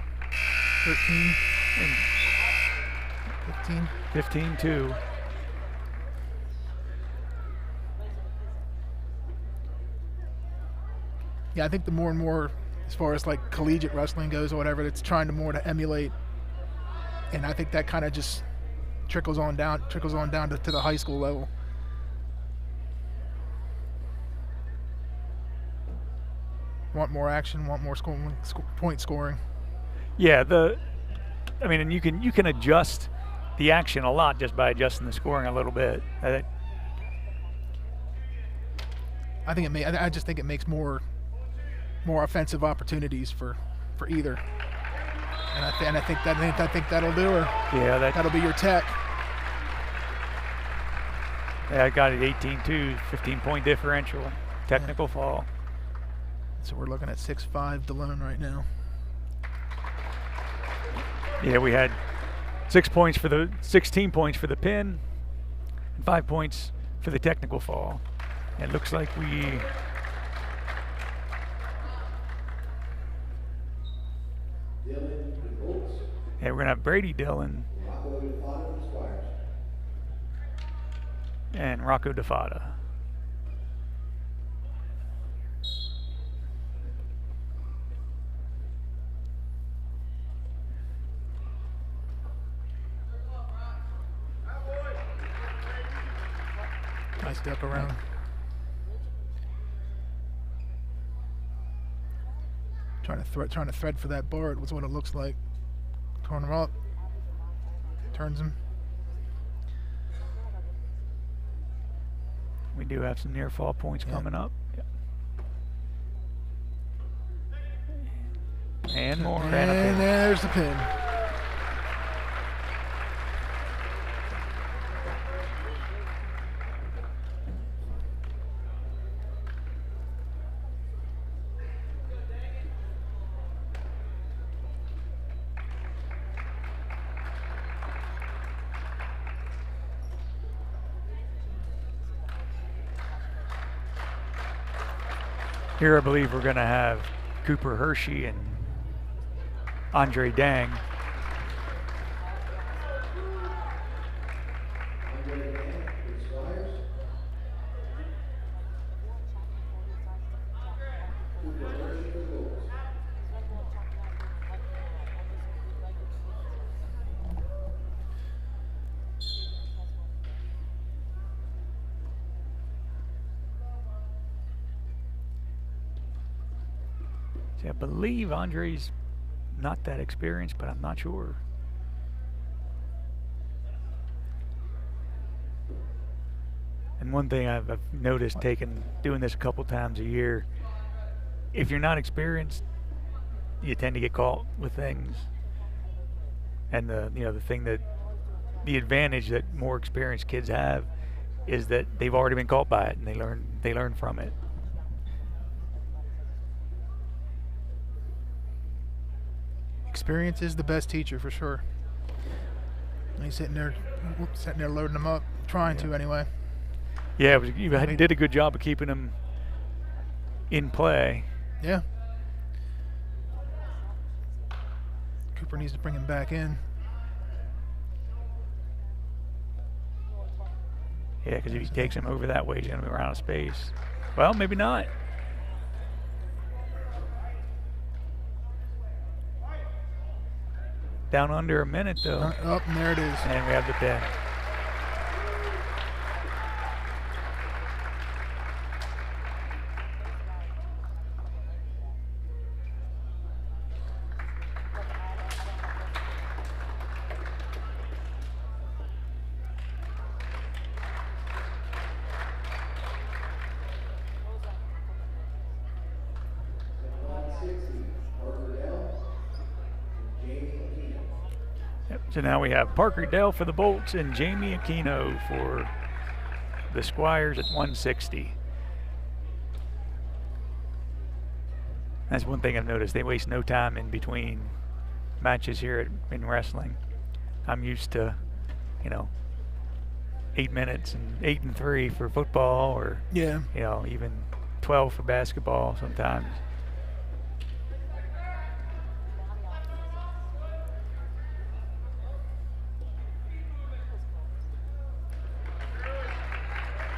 13, 15. 15-2. Yeah, I think the more and more, as far as like collegiate wrestling goes or whatever, it's trying to emulate, and I think that kind of just trickles on down to the high school level. Want more action, want more point scoring. Yeah, and you can adjust the action a lot just by adjusting the scoring a little bit. I just think it makes more offensive opportunities for either, and I think that'll do her. Yeah, that'll be your tech. Yeah, I got it 18-2, 15-point differential, technical fall. So we're looking at 6-5 Delone right now. Yeah, we had 16 points for the pin, and 5 points for the technical fall. It looks like we're gonna have Brady Dillon and Rocco DeFada. Nice step around. Trying to thread for that bar. Was what it looks like. Turn him up. Turns him. We do have some near fall points coming up. Yep. And more. And there's the pin. Here I believe we're going to have Cooper Hershey and Andre Dang. I believe Andre's not that experienced, but I'm not sure. And one thing I've noticed doing this a couple times a year, if you're not experienced, you tend to get caught with things. And the advantage that more experienced kids have is that they've already been caught by it and they learn from it. Experience is the best teacher for sure. He's sitting there loading them up, trying to anyway. Yeah, you did a good job of keeping them in play. Yeah. Cooper needs to bring him back in. Yeah, because if he takes him over that way, he's going to be around out of space. Well, maybe not. Down under a minute, though. Oh, and there it is. And we have the pin. So now we have Parker Dell for the Bolts and Jamie Aquino for the Squires at 160. That's one thing I've noticed. They waste no time in between matches here in wrestling. I'm used to, 8 minutes and 8 and 3 for football, or even 12 for basketball sometimes.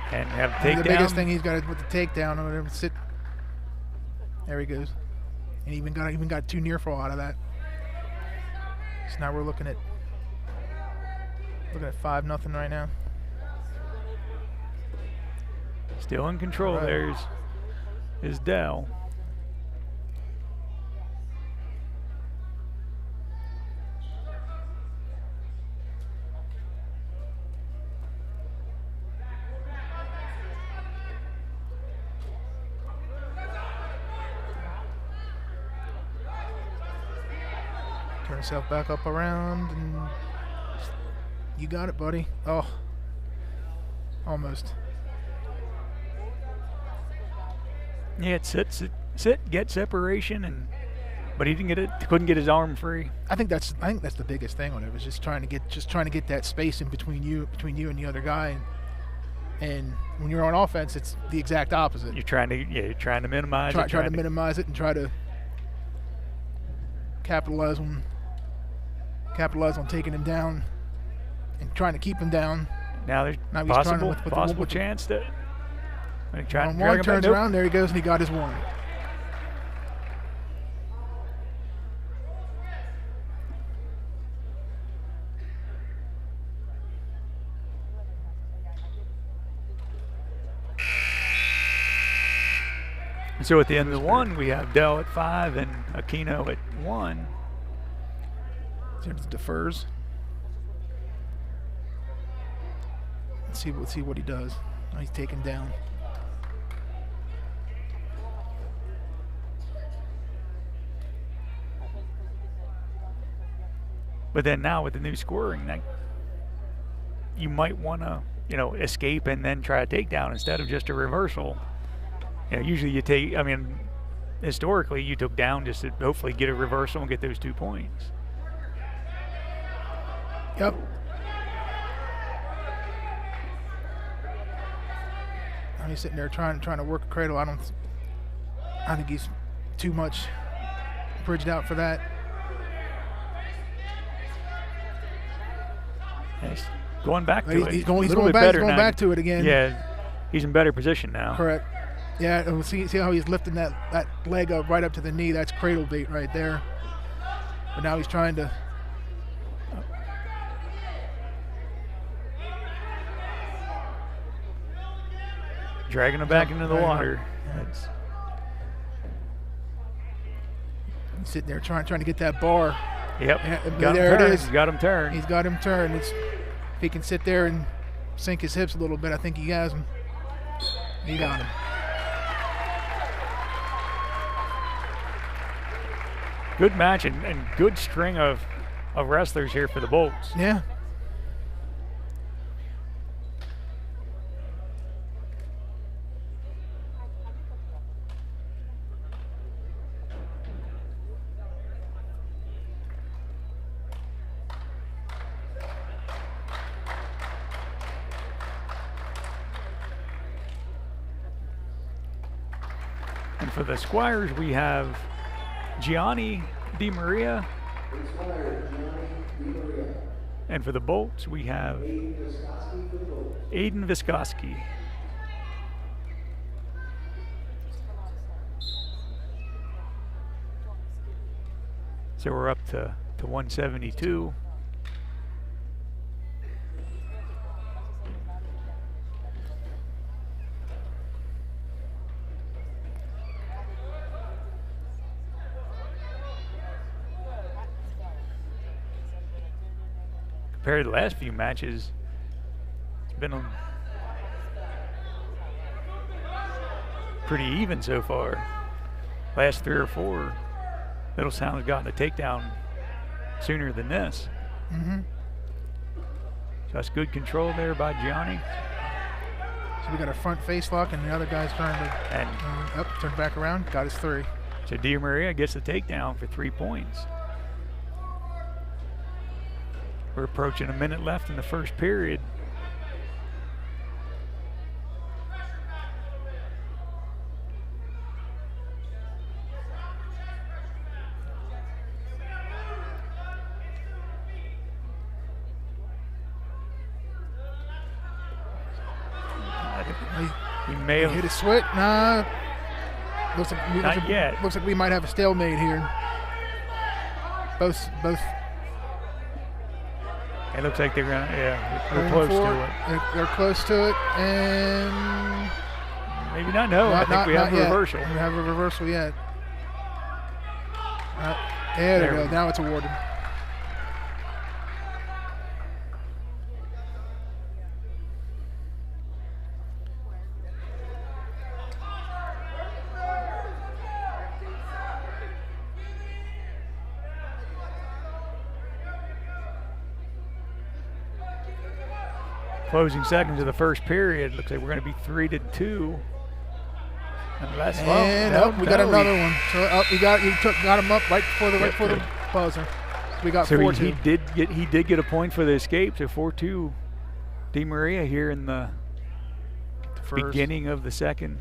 And have takedown. The biggest thing he's got with the takedown, or whatever, sit. There he goes, and even got 2 near fall out of that. So now we're looking at 5-0 right now. Still in control. Right. There's Dell. Turn yourself back up around, and you got it, buddy. Oh, almost. Yeah, sit, get separation, and But he didn't get it. Couldn't get his arm free. I think that's the biggest thing on it, was just trying to get that space in between you and the other guy. And when you're on offense, it's the exact opposite. You're trying to minimize it. Try to minimize it and try to capitalize on taking him down and trying to keep him down. Now there's possible chance that when he Warren turns around, there he goes, and he got his one. So at the end of the one, we have Dell at 5 and Aquino at 1. So it defers. Let's see what he does. Oh, he's taken down. But then now with the new scoring, you might want to, escape and then try a takedown instead of just a reversal. Usually you take, historically you took down just to hopefully get a reversal and get those 2 points. Yep. He's sitting there trying to work a cradle. I think he's too much bridged out for that. He's going back to it. He's going back to it again. Yeah, he's in better position now. Correct. Yeah, and see how he's lifting that leg up right up to the knee. That's cradle bait right there. But now he's trying to. Dragging him back into the water. He's sitting there trying to get that bar. Yep. Yeah, there it is. He's got him turned. He's got him turned. If he can sit there and sink his hips a little bit, I think he has him. He got him. Good match and good string of wrestlers here for the Bolts. Yeah. And for the Squires, we have Gianni Di Maria. And for the Bolts, we have Aiden Vyskoski. So we're up to 172. Compared to the last few matches, it's been pretty even so far. Last 3 or 4, Littlestown has gotten a takedown sooner than this. Mm-hmm. So that's good control there by Gianni. So we got a front face lock, and the other guy's trying to turn back around. Got his 3. So Di Maria gets the takedown for 3 points. We're approaching a minute left in the first period. He may have hit a switch. Nah. Looks like we might have a stalemate here. Both. It looks like they're they're close to it. They're close to it, and maybe not. No, I think we have a reversal. We have a reversal yet. There we go. Now it's awarded. Closing seconds of the first period. Looks like we're going to be 3-2. Unless, And we got another one. So we got him up right before the buzzer. So we got 4-2. He did get a point for the escape. So 4-2. Di Maria here in the beginning of the second.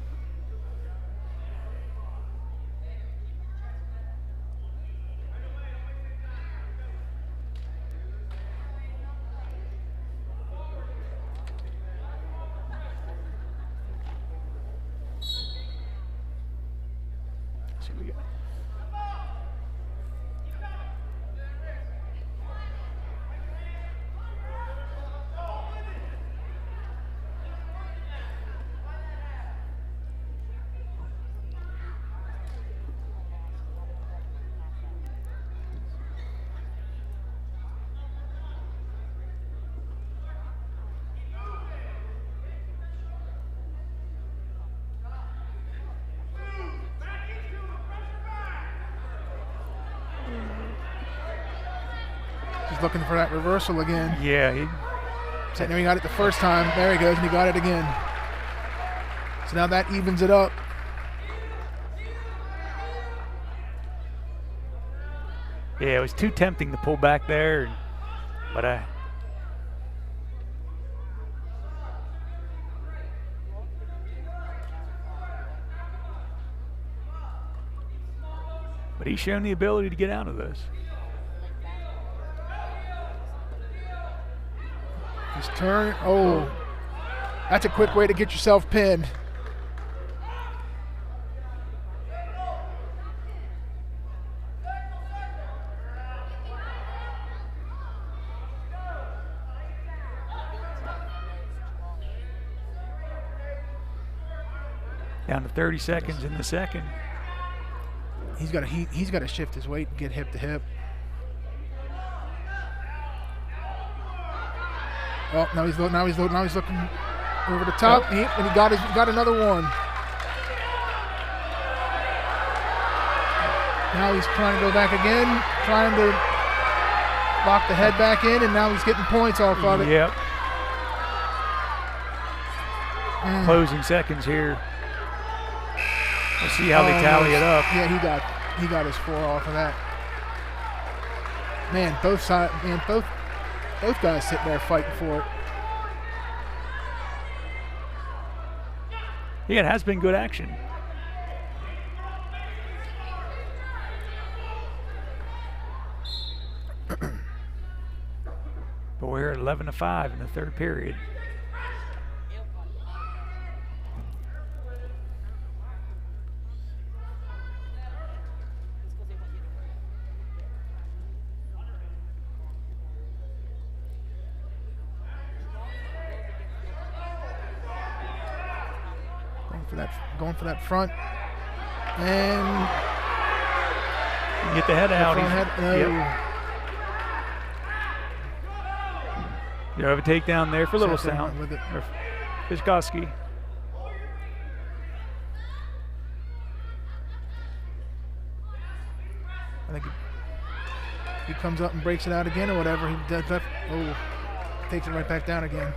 He's looking for that reversal again. Yeah. He got it the first time. There he goes, and he got it again. So now that evens it up. Yeah, it was too tempting to pull back there, but he's shown the ability to get out of this. His turn. Oh, that's a quick way to get yourself pinned. Down to 30 seconds in the second. He's got to shift his weight and get hip to hip. Oh, now he's looking over the top, and he got another one. Now he's trying to go back again, trying to lock the head back in, and now he's getting points off of it. Yep. Closing seconds here. We'll see how they tally it up. Yeah, he got his 4 off of that. Man, both guys sitting there fighting for it. Yeah, it has been good action. But we're at 11-5 in the third period. Going for that front, and get the head out. No. You have a takedown there for Littlestown. With it. Or Fiskowski. I think he comes up and breaks it out again or whatever. He does that. Oh, takes it right back down again.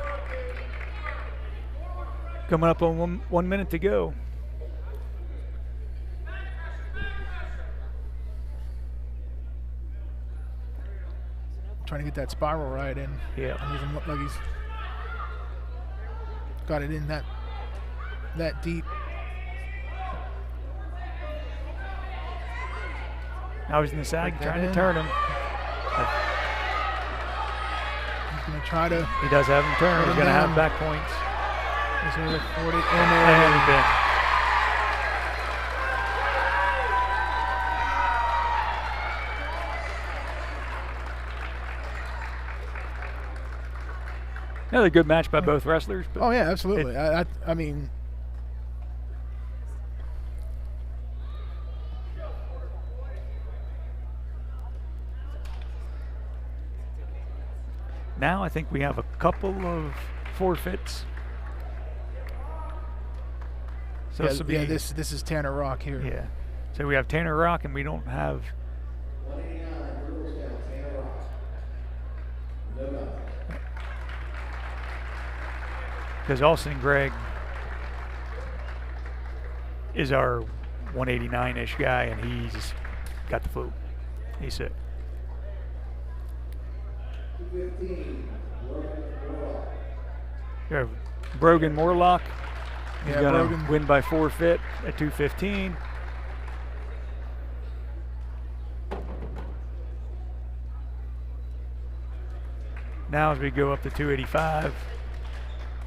Coming up on 1 minute to go. Trying to get that spiral right in. Yeah. It doesn't look like he's got it in that deep. Now he's in the side trying to turn him. He's going to try to. He does have him turn. He's going to have back points. He's going to 40. Another good match by both wrestlers. But oh, yeah, absolutely. I mean, now I think we have a couple of forfeits. So this is Tanner Rock here. Yeah. So we have Tanner Rock, and we don't have. 189, Littlestown, Tanner Rock. No doubt. Because Austin Gregg is our 189-ish guy, and he's got the flu. He's sick. 215, We have Brogan Morlock. He's Yeah, gonna Brogan. win by forfeit at 215. Now as we go up to 285,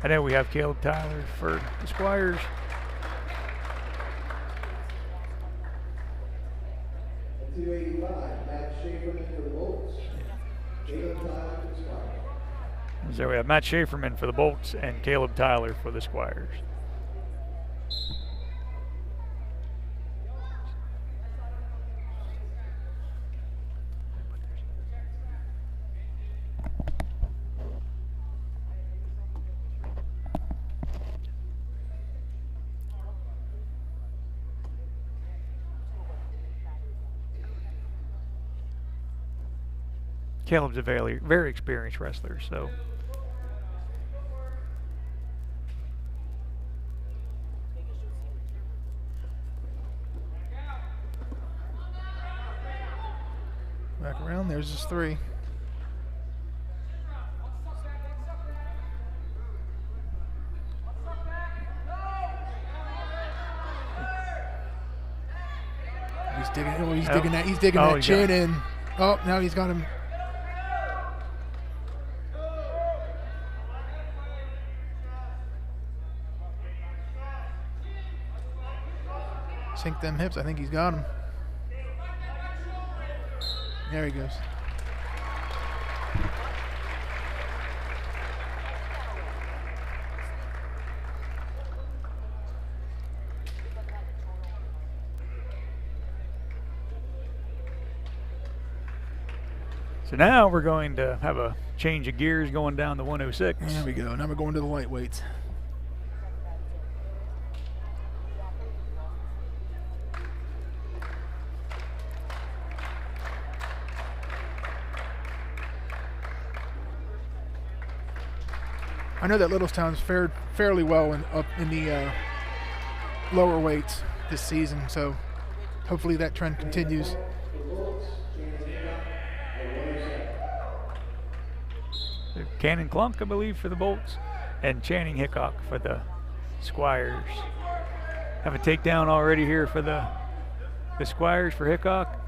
I know we have Caleb Tyler for the Squires. At 285, Matt Schaeferman for the Bolts. Caleb Tyler for the Squires. So we have Matt Schaeferman for the Bolts and Caleb Tyler for the Squires. Caleb's a very, very experienced wrestler, so. Back around. There's his 3. He's digging. Oh, he's digging that. He's digging Oh, that he chin got in. Oh, now he's got him. Sink them hips. I think he's got him. There he goes. So now we're going to have a change of gears going down the 106. There we go. Now we're going to the lightweights. I know that Littlestown's fared fairly well up in the lower weights this season, so hopefully that trend continues. Cannon Clunk, I believe, for the Bolts, and Channing Hickok for the Squires. Have a takedown already here for the Squires for Hickok.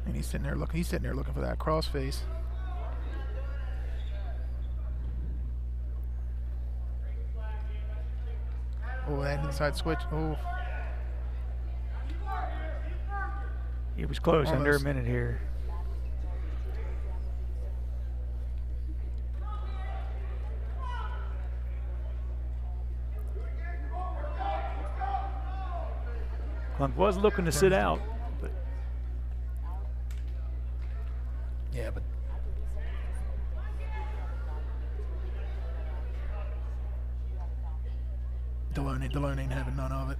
And he's sitting there looking. He's sitting there looking for that crossface. Oh, that inside switch. Oh, He was close, under a Almost. minute here. Clunk was looking to sit out, but yeah, but Delone ain't having none of it.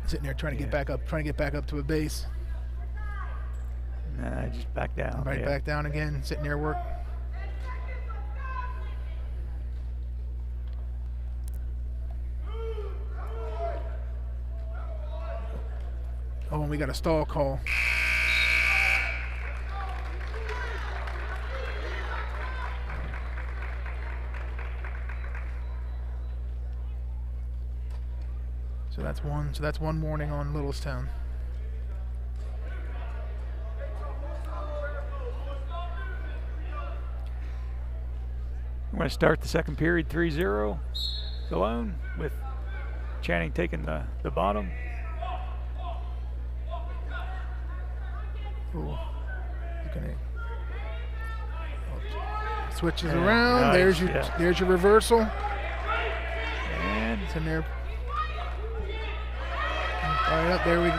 Sitting there trying to get back up to a base. nah, just back down. Right yeah. back down again, sitting there work. Oh, and we got a stall call. So that's one warning on Littlestown. We're going to start the second period 3-0 Delone, with Channing taking the bottom. Ooh. Switches around. Nice, There's your reversal. And it's in there. Right up there. We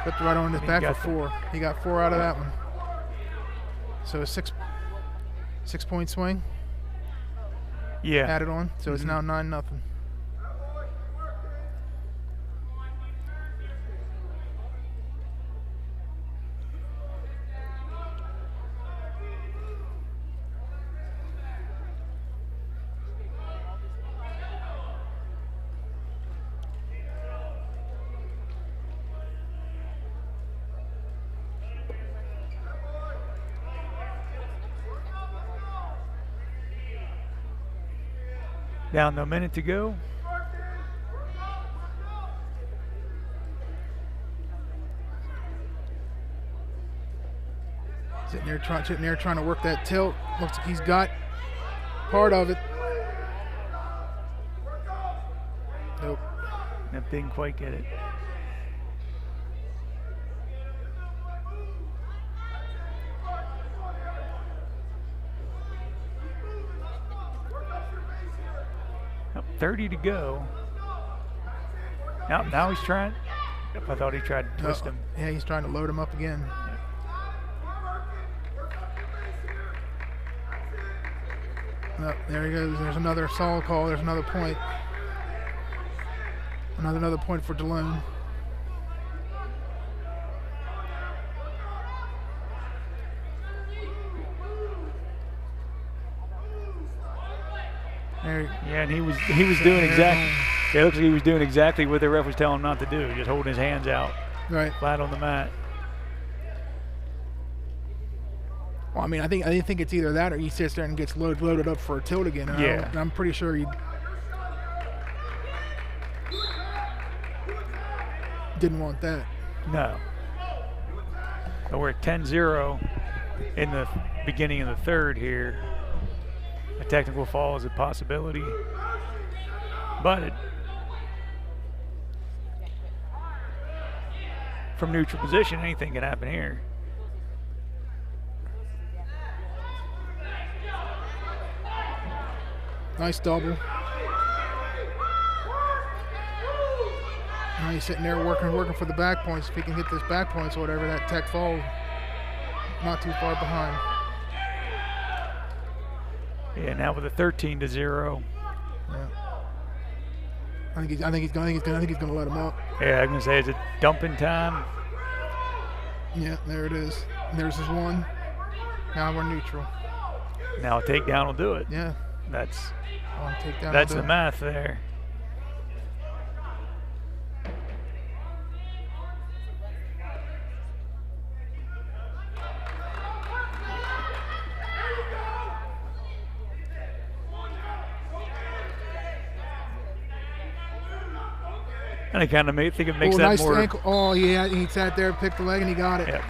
put right on his back for 4. He got 4 out of that one. So a 6-point swing. Yeah. Added on. So it's now 9-0. Down to a minute to go. Sitting there trying to work that tilt. Looks like he's got part of it. Nope. That didn't quite get it. Up 30 to go. Now he's trying. I thought he tried to twist him. Yeah, he's trying to load him up again. Oh, there he goes. There's another solid call. There's another point. Another point for Delone. Yeah, and he was doing exactly. It looks like he was doing exactly what the ref was telling him not to do, just holding his hands out, right, flat on the mat. Well, I mean, I think it's either that or he sits there and gets loaded up for a tilt again. Yeah, I'm pretty sure he didn't want that. No. But we're at 10-0 in the beginning of the third here. A technical fall is a possibility, but from neutral position, anything can happen here. Nice double. Now he's sitting there working for the back points. If he can hit this back points or whatever, that tech fall not too far behind. Yeah, now with a 13-0. Yeah. I think he's gonna let him up. Yeah, I'm gonna say it's a dumping time. Yeah, there it is. And there's his one. Now we're neutral. Now a takedown will do it. Yeah. That's takedown the math there. And I kind of think it makes that nice more. Ankle. Oh yeah, he sat there, picked the leg, and he got it. Yep.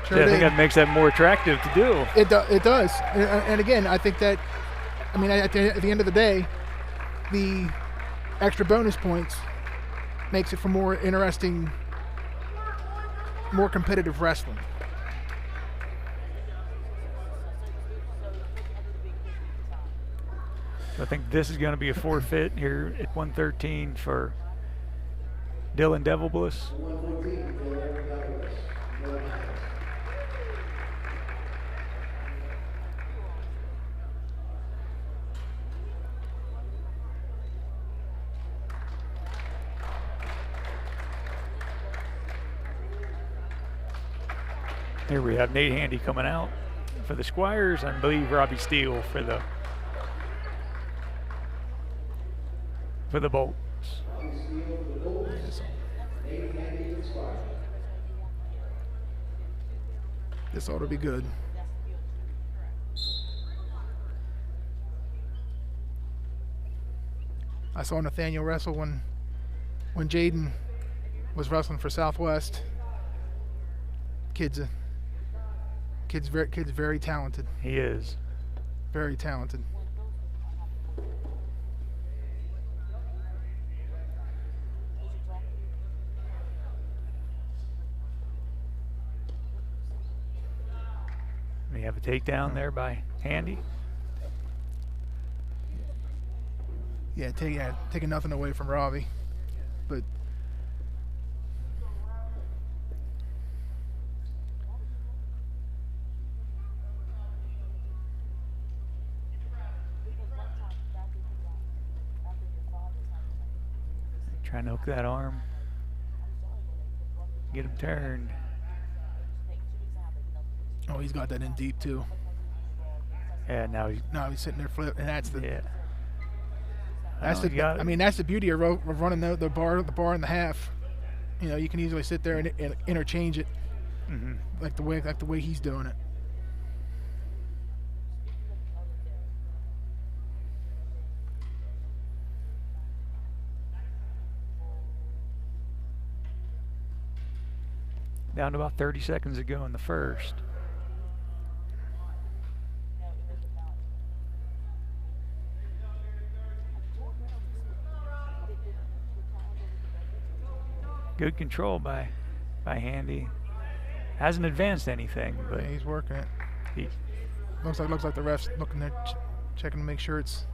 Sure yeah, I did. think that makes that more attractive to do. It does. And again, I think that, I mean, at the end of the day, the extra bonus points makes it for more interesting, more competitive wrestling. So I think this is going to be a forfeit here at 113 for Dylan Devilbliss. Here we have Nate Handy coming out for the Squires. I believe Robbie Steele for the Bolts. This ought to be good. I saw Nathaniel wrestle when Jaden was wrestling for Southwest. Kid's very talented. He is. Very talented. We have a takedown there by Handy. Yeah, taking nothing away from Robbie, but trying to hook that arm, get him turned. oh, he's got that in deep too. Yeah, now He's sitting there flip, and that's the yeah. that's the. I mean, that's the beauty of running the bar in the half. You know, you can easily sit there and interchange it, like the way he's doing it. Down to about 30 seconds to go in the first. Good control by Handy. Hasn't advanced anything, but Yeah, he's working it. he, Looks like the ref's looking there, checking to make sure it's.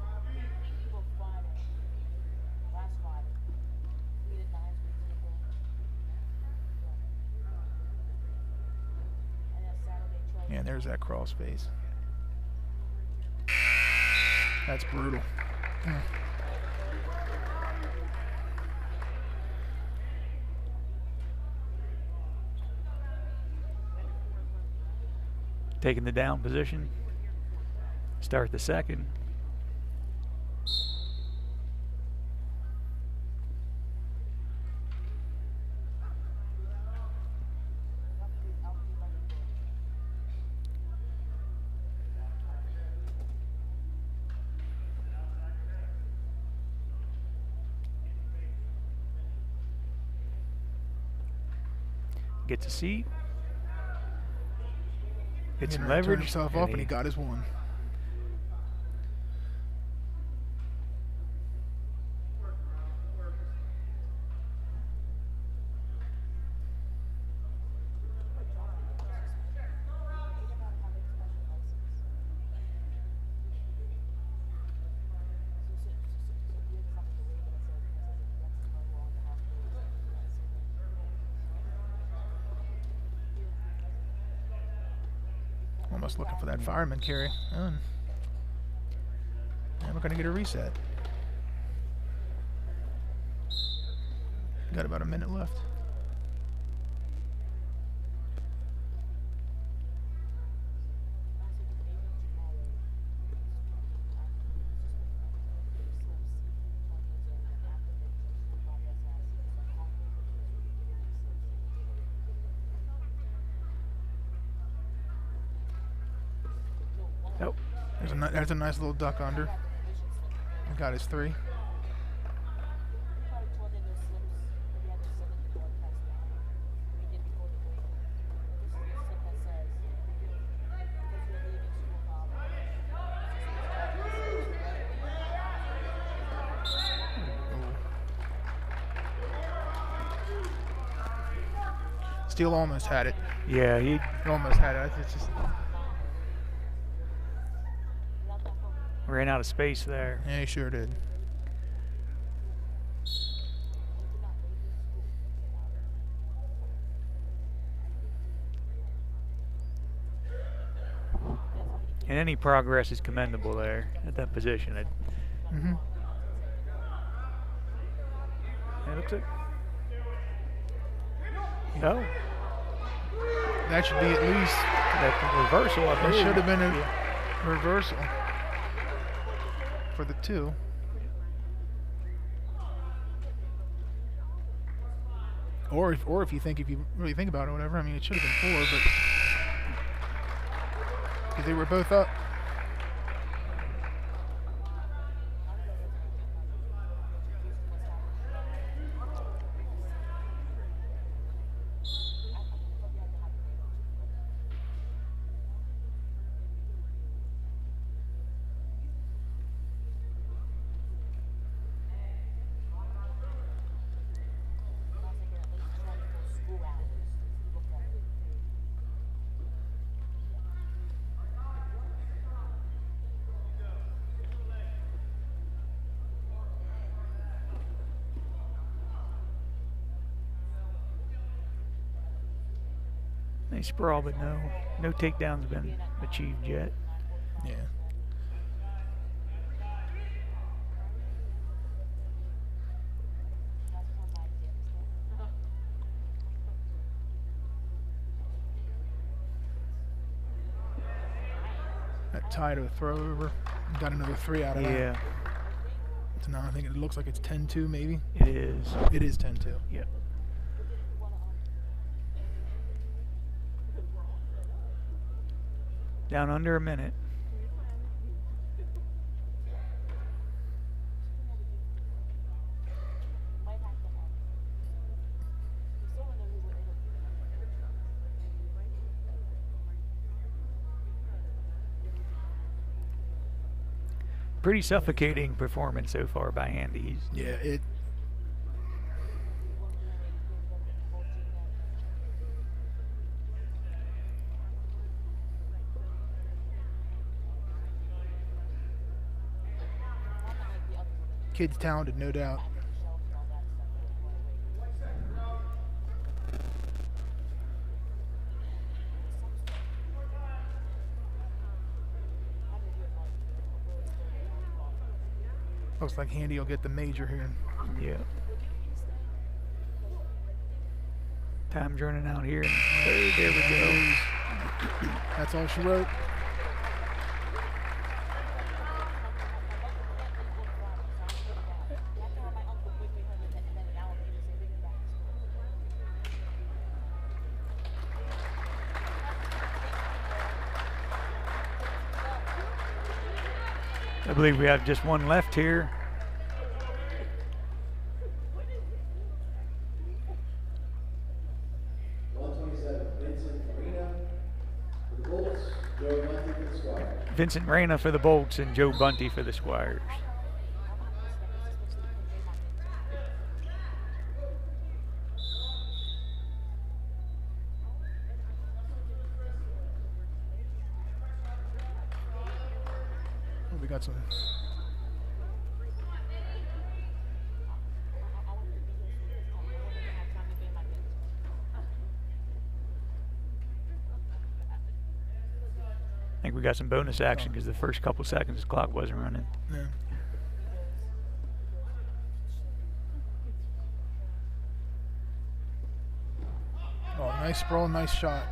Yeah, there's that crawl space. That's brutal. taking the down position. Start the second. Gets a seat. Gets some leverage. Turned himself off and he got his one. Almost looking for that fireman carry. And we're going to get a reset. Got about a minute left. Nope. There's a nice little duck under. He got his 3. Steele almost had it. Yeah, he Almost had it. It's just. ran out of space there. Yeah, he sure did. And any progress is commendable there at that position. It looks like. Oh, That should be at least. that reversal. I There believe. should have been a reversal for the 2. Or if you really think about it, whatever. I mean, it should have been 4, but because they were both up. Nice sprawl, but no takedowns been achieved yet. Yeah. That tie to a throw over. Got another 3 out of that. Yeah, So now I think it looks like it's 10-2 maybe. it is. It is 10-2. Yep. Down under a minute. Pretty suffocating performance so far by Andy. Yeah, it. Kid's talented, no doubt. Looks like Handy will get the major here. Yeah. Time's running out here. There we go. That's all she wrote. I believe we have just one left here. Vincent Reyna for the Bolts and Joe Bunty for the Squires. Oh, we got some. I think we got some bonus action because the first couple seconds the clock wasn't running. Yeah. Oh, nice sprawl, nice shot.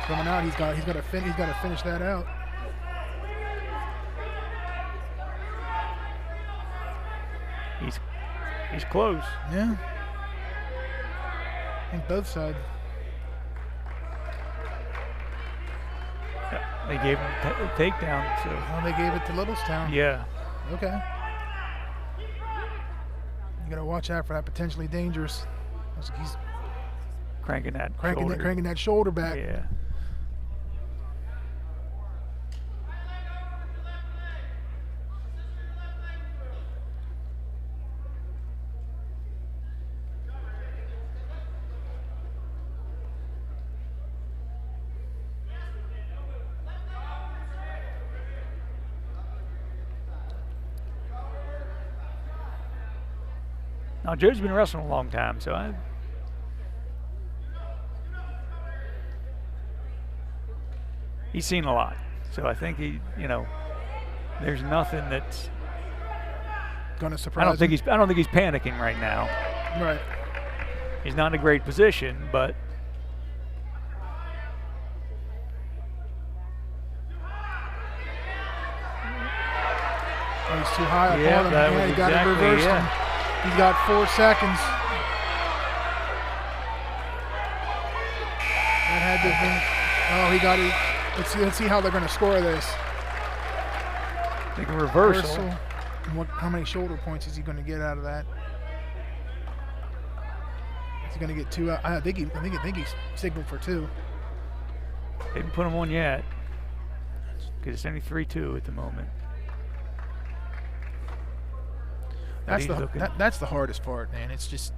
Coming out, he's got to finish that out. He's close. Yeah. I think both sides. They gave him a takedown, so. Oh, they gave it to Littlestown. Yeah. Okay. You gotta watch out for that potentially dangerous. Looks like he's Cranking that shoulder back. Yeah. Now Joe's been wrestling a long time, so he's seen a lot. So I think there's nothing that's Gonna surprise. I don't think he's panicking right now. Right. He's not in a great position, but Oh, he's too high up on him. that Yeah, was he got it exactly, reversed him. He's got 4 seconds. That had to have been. Oh, he got it. Let's see how they're going to score this. I think a reversal. And how many shoulder points is he going to get out of that? Is he going to get 2 out? I think he's signaled for 2. They didn't put him on yet because it's only 3-2 at the moment. That's the hardest part, man. It's just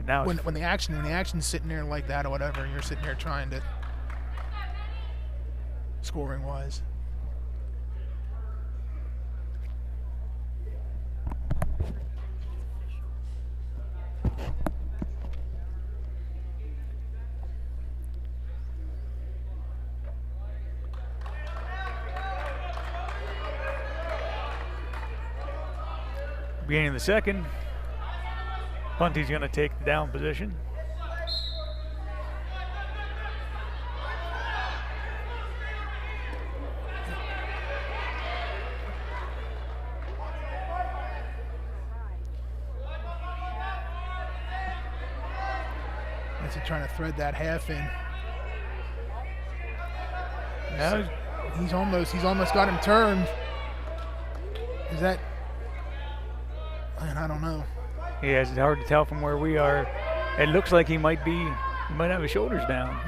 now when the action's sitting there like that or whatever, and you're sitting there trying to scoring wise. Beginning of the second, Bunty's going to take the down position. As he's trying to thread that half in. Now, He's almost got him turned. Is that? Man, I don't know. yeah, it's hard to tell from where we are. It looks like he might have his shoulders down.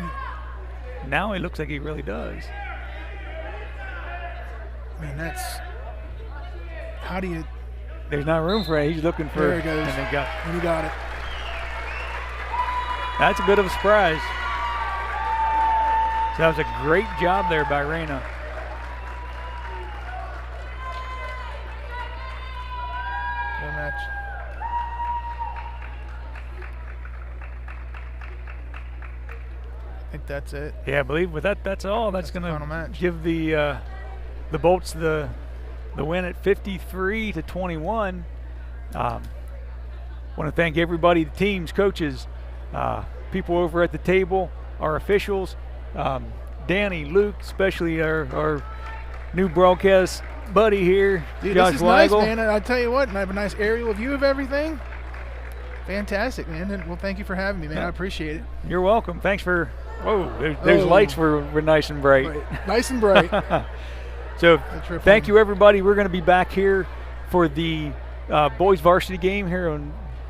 Now it looks like he really does. I mean, that's. How do you? There's not room for it. He's looking for. There he goes. And they got. And he got it. That's a bit of a surprise. So that was a great job there by Reyna. Good match. I think that's it. Yeah, I believe with that's all. That's going final match. to give the Bolts the win at 53-21. Want to thank everybody, the teams, coaches, people over at the table, our officials, Danny, Luke, especially our new broadcast buddy here, Dude, Josh this is Weigel. nice, man. I tell you what, and I have a nice aerial view of everything. Fantastic, man. And, well, thank you for having me, man. Yeah. I appreciate it. You're welcome. Thanks for. Whoa, those lights were nice and bright. Right. Nice and bright. So trip thank home. you, everybody. We're going to be back here for the boys varsity game here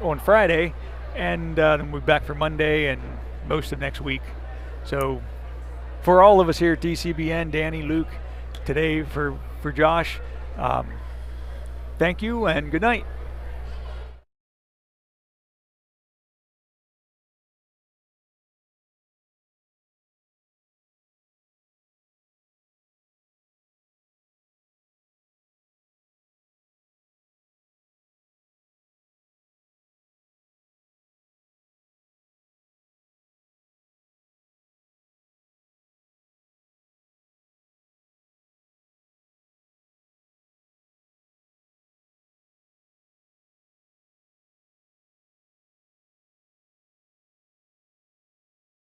on Friday, and then we'll be back for Monday and most of next week. So for all of us here at DCBN, Danny, Luke, today for Josh, thank you and good night.